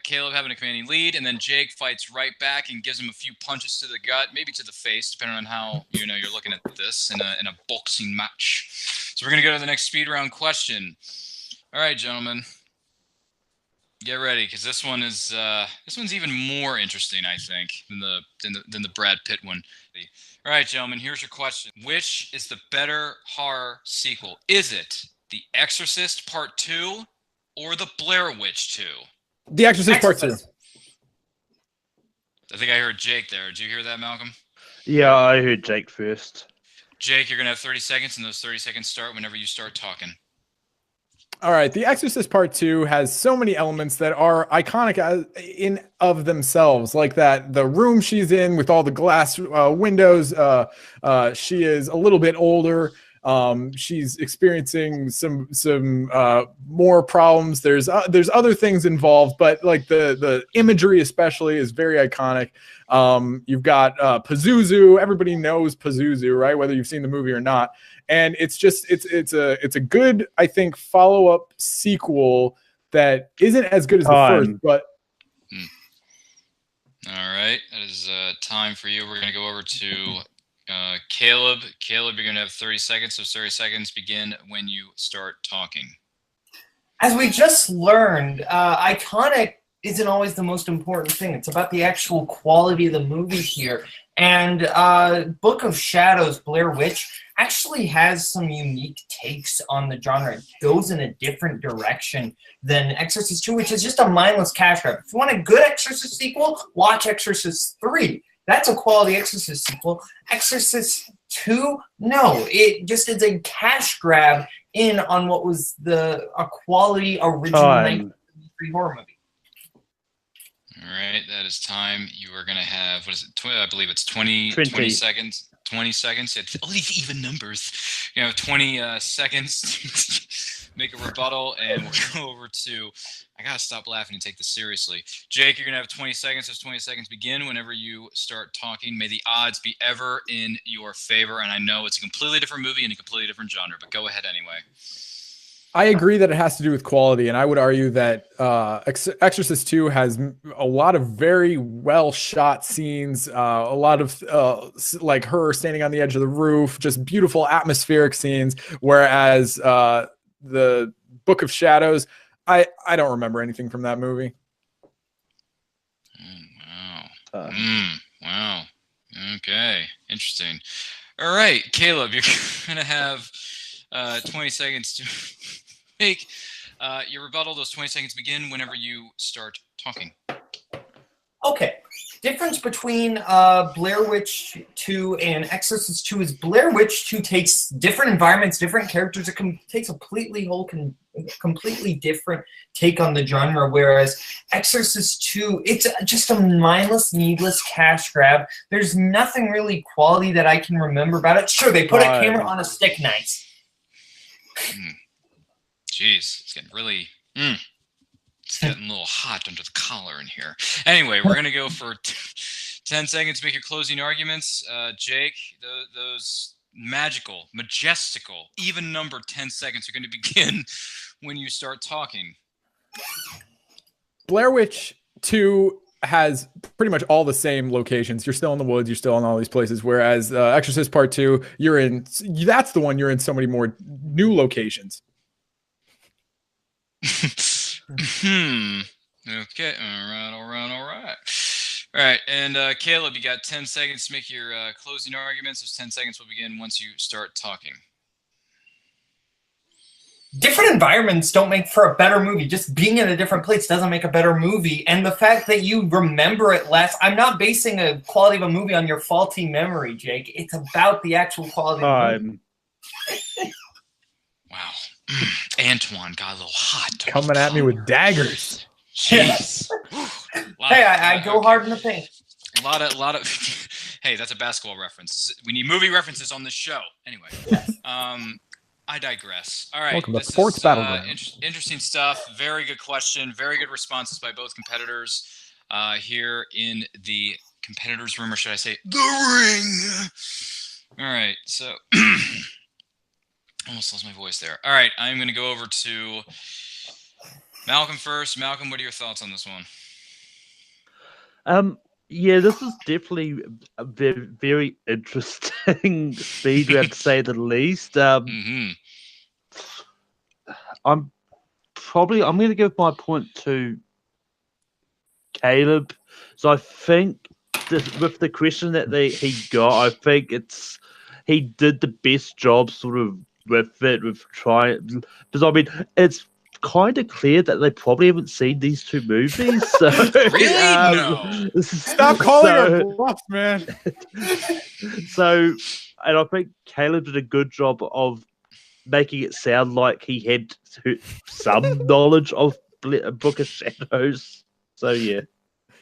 Caleb having a commanding lead, and then Jake fights right back and gives him a few punches to the gut, maybe to the face, depending on how you're looking at this in a boxing match. So we're gonna go to the next speed round question. All right, gentlemen, get ready, because this one's even more interesting, I think, than the Brad Pitt one. All right, gentlemen, here's your question: which is the better horror sequel? Is it The Exorcist Part 2? Or The Blair Witch 2? The Exorcist Part 2. I think I heard Jake there. Did you hear that, Malcolm? Yeah, I heard Jake first. Jake, you're going to have 30 seconds, and those 30 seconds start whenever you start talking. All right. The Exorcist Part 2 has so many elements that are iconic in of themselves, like the room she's in with all the glass windows. She is a little bit older. She's experiencing some more problems. There's other things involved, but like the imagery especially is very iconic. You've got Pazuzu. Everybody knows Pazuzu, right? Whether you've seen the movie or not. And it's a good, I think, follow-up sequel that isn't as good as the first, but all right, that is time for you. We're going to go over to Caleb. Caleb, you're going to have 30 seconds, so 30 seconds begin when you start talking. As we just learned, iconic isn't always the most important thing. It's about the actual quality of the movie here. And Book of Shadows, Blair Witch, actually has some unique takes on the genre. It goes in a different direction than Exorcist 2, which is just a mindless cash grab. If you want a good Exorcist sequel, watch Exorcist 3. That's a quality Exorcist sequel. Exorcist 2, no. It just is a cash grab in on what was a quality original 1973 horror movie. All right, that is time. You are going to have, what is it? I believe it's 20 seconds. 20 seconds. All these even numbers. You know, 20 seconds to make a rebuttal, and we'll go over to, I got to stop laughing and take this seriously. Jake, you're going to have 20 seconds. Those 20 seconds begin whenever you start talking. May the odds be ever in your favor. And I know it's a completely different movie and a completely different genre, but go ahead anyway. I agree that it has to do with quality, and I would argue that Exorcist 2 has a lot of very well shot scenes, a lot of like her standing on the edge of the roof, just beautiful atmospheric scenes, whereas the Book of Shadows, I don't remember anything from that movie. Wow. Wow. Okay. Interesting. All right, Caleb, you're going to have 20 seconds to make your rebuttal. Those 20 seconds begin whenever you start talking. Okay. Difference between Blair Witch 2 and Exorcist 2 is Blair Witch 2 takes different environments, different characters. It takes a completely different take on the genre, whereas Exorcist 2, it's just a mindless, needless cash grab. There's nothing really quality that I can remember about it. Sure, they put a camera on a stick nice. Jeez, it's getting really... It's getting a little hot under the collar in here. Anyway, we're going to go for 10 seconds to make your closing arguments. Jake, those magical, majestical, even numbered 10 seconds are going to begin when you start talking. Blair Witch 2 has pretty much all the same locations. You're still in the woods. You're still in all these places. Whereas Exorcist Part 2, that's the one you're in so many more new locations. Okay. All right. All right, and Caleb, you got 10 seconds to make your closing arguments. Those 10 seconds will begin once you start talking. Different environments don't make for a better movie. Just being in a different place doesn't make a better movie. And the fact that you remember it less, I'm not basing a quality of a movie on your faulty memory, Jake. It's about the actual quality of the movie. Wow. Antoine got a little hot. Coming at me with daggers. Jeez. Hey, I go hard in the paint. A lot of. Hey, that's a basketball reference. We need movie references on this show. Anyway, I digress. All right, Welcome to this Sports is Battleground. Interesting stuff. Very good question. Very good responses by both competitors here in the competitors' room, or should I say the ring? All right, so almost lost my voice there. All right, I'm going to go over to Malcolm first. Malcolm, what are your thoughts on this one? Yeah, this is definitely a very, very interesting speed round, to say the least. I'm going to give my point to Caleb. So I think with the question that he got, I think he did the best job sort of with it, with trying, because I mean it's kind of clear that they probably haven't seen these two movies. So Really? No. Stop calling our bluff, man. So, and I think Caleb did a good job of making it sound like he had some knowledge of Book of Shadows. So yeah.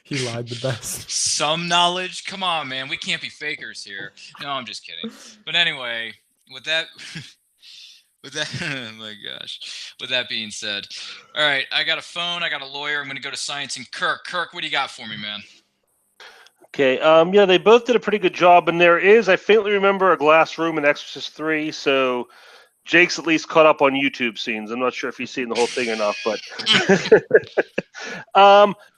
He lied the best. Some knowledge? Come on, man. We can't be fakers here. No, I'm just kidding. But anyway, with that... oh my gosh. With that being said, all right, I got a phone, I got a lawyer, I'm going to go to science and Kirk. Kirk, what do you got for me, man? Okay, yeah, they both did a pretty good job, and I faintly remember a glass room in Exorcist 3, so Jake's at least caught up on YouTube scenes. I'm not sure if he's seen the whole thing or not, but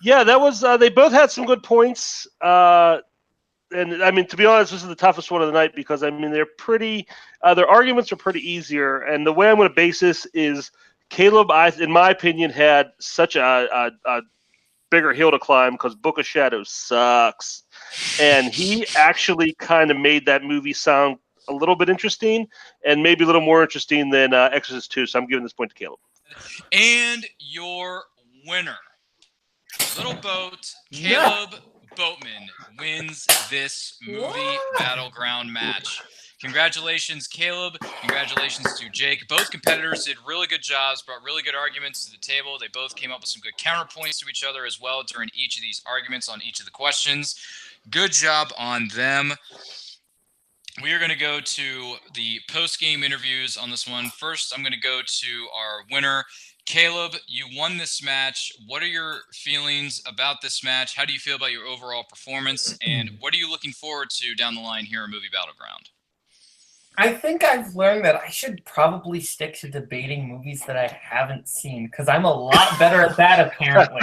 yeah, that was, they both had some good points, and I mean, to be honest, this is the toughest one of the night because I mean they're pretty. Their arguments are pretty easier, and the way I'm going to base this is Caleb, in my opinion, had such a bigger hill to climb because Book of Shadows sucks, and he actually kind of made that movie sound a little bit interesting and maybe a little more interesting than Exorcist 2. So I'm giving this point to Caleb. And your winner, Little Boat, Caleb. Boatman wins this movie Battleground match. Congratulations, Caleb. Congratulations to Jake. Both competitors did really good jobs, brought really good arguments to the table. They both came up with some good counterpoints to each other as well during each of these arguments on each of the questions. Good job on them. We are going to go to the post-game interviews on this one. First, I'm going to go to our winner, Caleb. You won this match. What are your feelings about this match? How do you feel about your overall performance? And what are you looking forward to down the line here in Movie Battleground? I think I've learned that I should probably stick to debating movies that I haven't seen because I'm a lot better at that, apparently.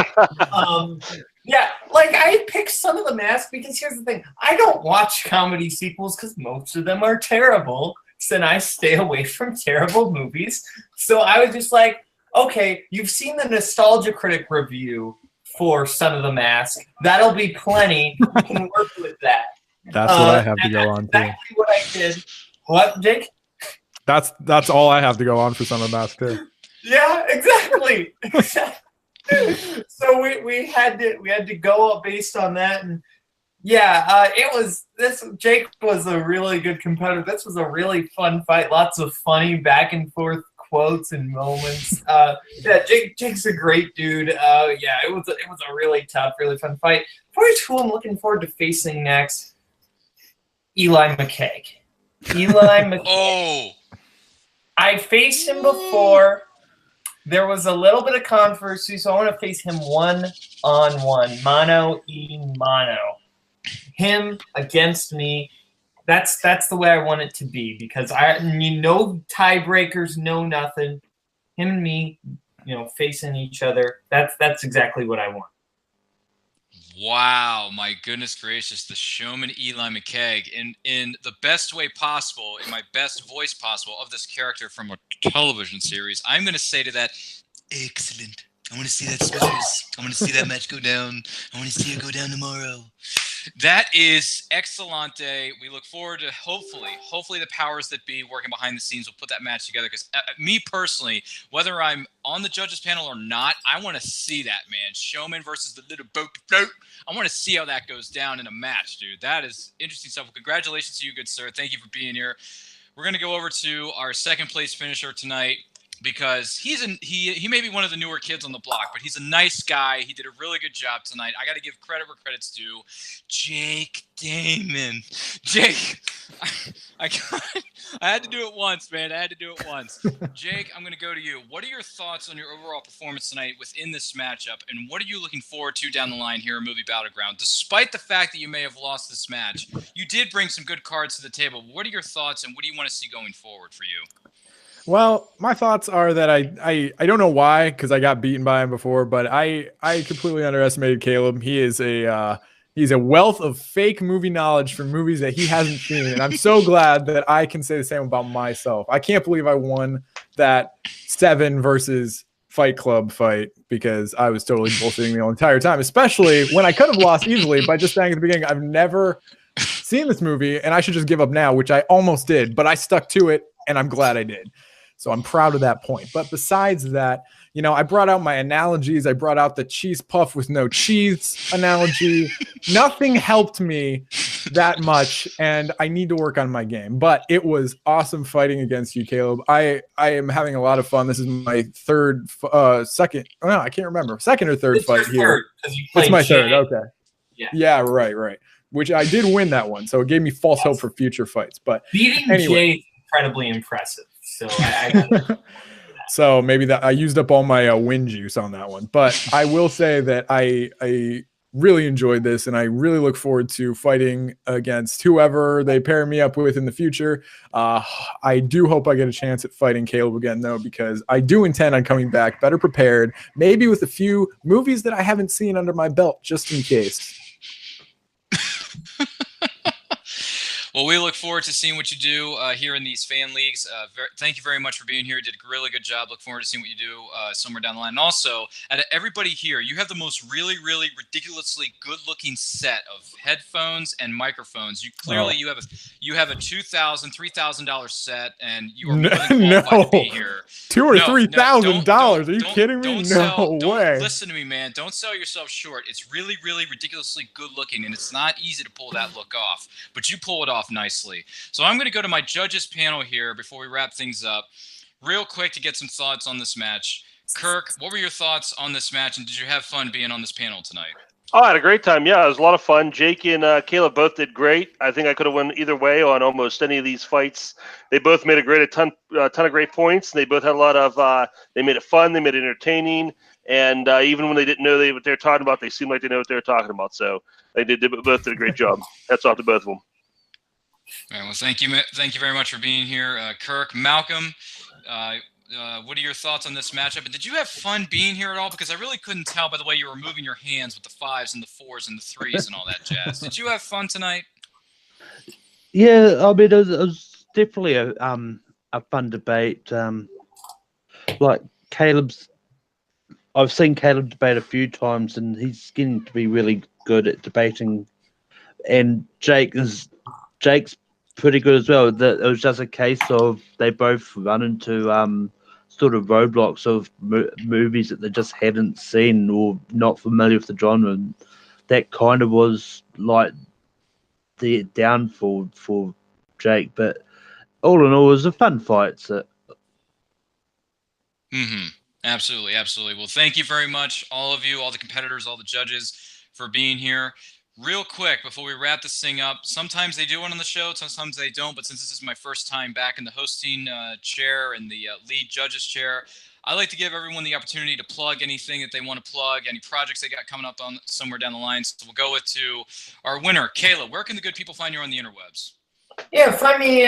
Yeah, like I picked Son of the Mask because here's the thing. I don't watch comedy sequels because most of them are terrible. So I stay away from terrible movies. So I was just like, okay, you've seen the Nostalgia Critic review for Son of the Mask. That'll be plenty. We can work with that. That's what I have to go on to. Exactly what I did. What, Jake? That's all I have to go on for Son of the Mask too. Yeah, exactly. So we had to go up based on that, and yeah, Jake was a really good competitor. This was a really fun fight. Lots of funny back and forth quotes and moments. Yeah, Jake's a great dude. Yeah, it was a really tough, really fun fight. Who I'm looking forward to facing next, Eli McKeag. Oh, I faced him before. There was a little bit of controversy, so I want to face him one-on-one, mano-a-mano. Him against me. That's the way I want it to be because no tiebreakers, no nothing. Him and me, facing each other. That's exactly what I want. Wow, my goodness gracious, the showman Eli McKeag in the best way possible, in my best voice possible of this character from a television series. I'm going to say to that, excellent I want to see that Smithers. I want to see that match go down. I want to see it go down tomorrow. That is Excelente. We look forward to hopefully the powers that be working behind the scenes will put that match together. Because me personally, whether I'm on the judges panel or not, I want to see that, man. Showman versus the little boat to float. I want to see how that goes down in a match, dude. That is interesting stuff. Well, congratulations to you, good sir. Thank you for being here. We're going to go over to our second place finisher tonight, because he may be one of the newer kids on the block, but he's a nice guy. He did a really good job tonight. I got to give credit where credit's due. Jake Damon. Jake, I had to do it once, man. I had to do it once. Jake, I'm going to go to you. What are your thoughts on your overall performance tonight within this matchup, and what are you looking forward to down the line here in Movie Battleground? Despite the fact that you may have lost this match, you did bring some good cards to the table. What are your thoughts, and what do you want to see going forward for you? Well, my thoughts are that I don't know why, because I got beaten by him before, but I completely underestimated Caleb. He is he's a wealth of fake movie knowledge from movies that he hasn't seen, and I'm so glad that I can say the same about myself. I can't believe I won that 7 versus Fight Club fight, because I was totally bullshitting the entire time, especially when I could have lost easily by just saying at the beginning, I've never seen this movie and I should just give up now, which I almost did, but I stuck to it and I'm glad I did. So I'm proud of that point. But besides that, you know, I brought out my analogies. I brought out the cheese puff with no cheese analogy. Nothing helped me that much, and I need to work on my game. But it was awesome fighting against you, Caleb. I am having a lot of fun. This is my second. Oh, no, I can't remember. Second or third fight here. It's my third. Okay. Yeah, right. Which I did win that one, so it gave me false hope for future fights. But beating Jay is incredibly impressive. So so maybe that I used up all my win juice on that one. But I will say that I really enjoyed this, and I really look forward to fighting against whoever they pair me up with in the future. I do hope I get a chance at fighting Caleb again, though, because I do intend on coming back better prepared, maybe with a few movies that I haven't seen under my belt, just in case. Well, we look forward to seeing what you do here in these fan leagues. Thank you very much for being here. You did a really good job. Look forward to seeing what you do somewhere down the line. And also, out of everybody here, you have the most really ridiculously good-looking set of headphones and microphones. You clearly you have a $2,000, $3,000 set, and you are more than qualified to be here. $2,000 or $3,000? Are you kidding me? No way. Listen to me, man. Don't sell yourself short. It's really ridiculously good-looking, and it's not easy to pull that look off. But you pull it off nicely. So I'm going to go to my judges panel here before we wrap things up real quick to get some thoughts on this match. Kirk, what were your thoughts on this match, and did you have fun being on this panel tonight? Oh, I had a great time. Yeah, it was a lot of fun. Jake and Caleb both did great. I think I could have won either way on almost any of these fights. They both made a ton of great points. They both had a lot of they made it fun, they made it entertaining, and even when they didn't know what they were talking about, they seemed like they know what they were talking about. So they both did a great job. Hats off to both of them. All right, well, thank you very much for being here, Kirk. Malcolm, what are your thoughts on this matchup? And did you have fun being here at all? Because I really couldn't tell by the way you were moving your hands with the 5s and the 4s and the 3s and all that jazz. Did you have fun tonight? Yeah, I mean, it was definitely a fun debate. Like I've seen Caleb debate a few times, and he's getting to be really good at debating. And Jake's pretty good as well. That it was just a case of they both run into sort of roadblocks of movies that they just hadn't seen or not familiar with the genre. And that kind of was like the downfall for Jake. But all in all, it was a fun fight. So. Absolutely. Well, thank you very much, all of you, all the competitors, all the judges, for being here. Real quick, before we wrap this thing up, sometimes they do one on the show, sometimes they don't, but since this is my first time back in the hosting chair and the lead judges chair, I like to give everyone the opportunity to plug anything that they want to plug, any projects they got coming up on somewhere down the line. So we'll go to our winner, Kayla. Where can the good people find you on the interwebs? Yeah, find me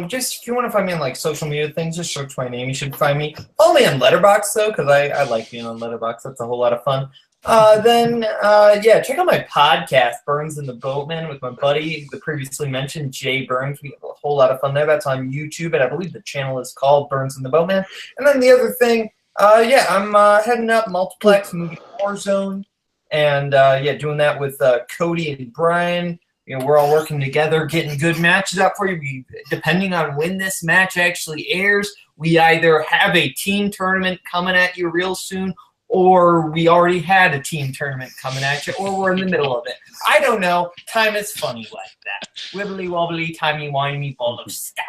just if you want to find me on like social media things, just search my name. You should find me only on Letterboxd though, because I like being on Letterboxd. That's a whole lot of fun. Check out my podcast, Burns and the Boatman, with my buddy, the previously mentioned Jay Burns. We have a whole lot of fun there. That's on YouTube, and I believe the channel is called Burns and the Boatman. And then the other thing, Yeah, I'm heading up Multiplex movie Warzone, and doing that with Cody and Brian. We're all working together, getting good matches up for you. Depending on when this match actually airs, we either have a team tournament coming at you real soon, or we already had a team tournament coming at you, or we're in the middle of it. I don't know. Time is funny like that. Wibbly wobbly, timey-wimey, ball of stuff.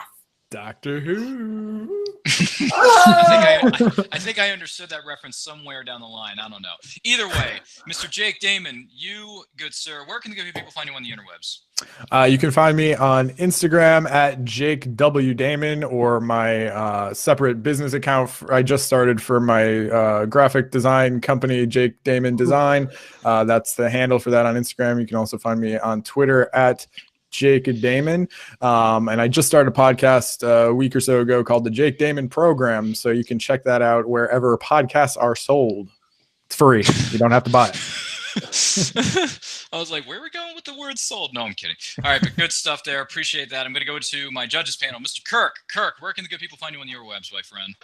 Doctor Who. I think I understood that reference somewhere down the line. I don't know. Either way, Mr. Jake Damon, you, good sir, where can the good people find you on the interwebs? You can find me on Instagram at Jake W. Damon, or my separate business account I just started for my graphic design company, Jake Damon Design. That's the handle for that on Instagram. You can also find me on Twitter at Jake Damon. And I just started a podcast a week or so ago called the Jake Damon Program. So you can check that out wherever podcasts are sold. It's free. You don't have to buy it. I was like, where are we going with the word sold? No, I'm kidding. All right, but good stuff there. Appreciate that. I'm going to go to my judges panel. Mr. Kirk. Kirk, where can the good people find you on the interwebs, my friend?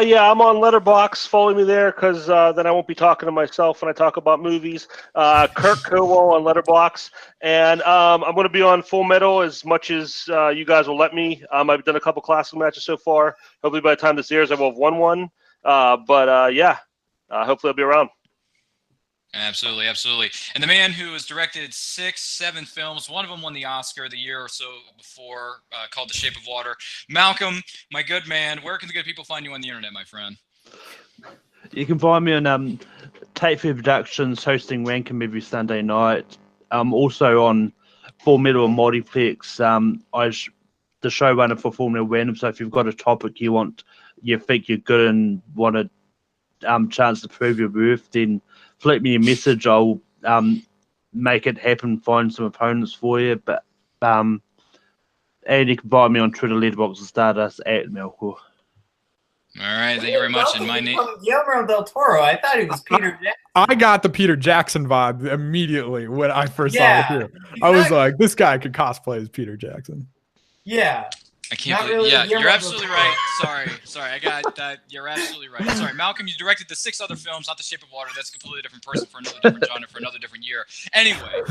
Yeah, I'm on Letterboxd. Follow me there, because then I won't be talking to myself when I talk about movies. Kirk Cowell on Letterboxd. And I'm going to be on Full Metal as much as you guys will let me. I've done a couple classic matches so far. Hopefully by the time this airs, I will have won one. Hopefully I'll be around. Absolutely, absolutely. And the man who has directed 6, 7 films, one of them won the Oscar the year or so before, called The Shape of Water. Malcolm, my good man, where can the good people find you on the internet, my friend? You can find me on Tape Fair Productions, hosting Rankin every Sunday night. Also on Full Metal and Multiplex. The showrunner for Full Metal Random. So if you've got a topic you think you're good and want a chance to prove your worth, then flick me a message. I'll make it happen, find some opponents for you. But and you can find me on Twitter, Letterboxd, and Stardust at Melkor. All right, thank you very much. And my name, Guillermo del Toro. I thought he was Peter Jackson. I got the Peter Jackson vibe immediately when I first saw it too. I was like, this guy could cosplay as Peter Jackson. Yeah. I can't believe. Really, yeah, you're absolutely right. Sorry, I got that. You're absolutely right. Sorry, Malcolm, you directed the 6 other films, not The Shape of Water. That's a completely different person for another different genre for another different year. Anyway,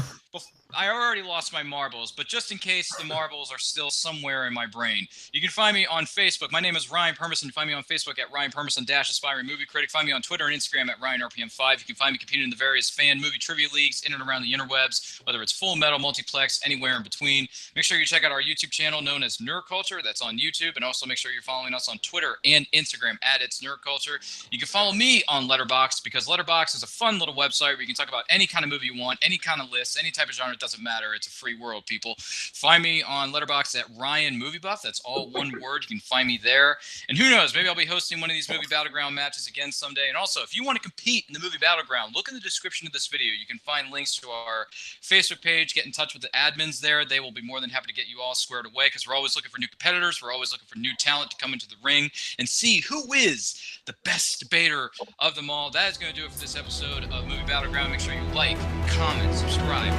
I already lost my marbles, but just in case the marbles are still somewhere in my brain, you can find me on Facebook. My name is Ryan Permerson. Find me on Facebook at Ryan Permerson - Aspiring Movie Critic. Find me on Twitter and Instagram at RyanRPM5. You can find me competing in the various fan movie trivia leagues in and around the interwebs, whether it's Full Metal, Multiplex, anywhere in between. Make sure you check out our YouTube channel known as Nerd Culture. That's on YouTube. And also make sure you're following us on Twitter and Instagram at It's Nerd Culture. You can follow me on Letterboxd, because Letterboxd is a fun little website where you can talk about any kind of movie you want, any kind of list, any type of genre. It doesn't matter. It's a free world, people. Find me on Letterboxd at Ryan Movie Buff. That's all one word. You can find me there. And who knows, maybe I'll be hosting one of these movie Battleground matches again someday. And also, if you want to compete in the movie Battleground, look in the description of this video. You can find links to our Facebook page. Get in touch with the admins there. They will be more than happy to get you all squared away, because we're always looking for new competitors. We're always looking for new talent to come into the ring and see who is the best debater of them all. That is going to do it for this episode of Movie Battleground. Make sure you like, comment, subscribe,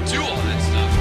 do all that stuff.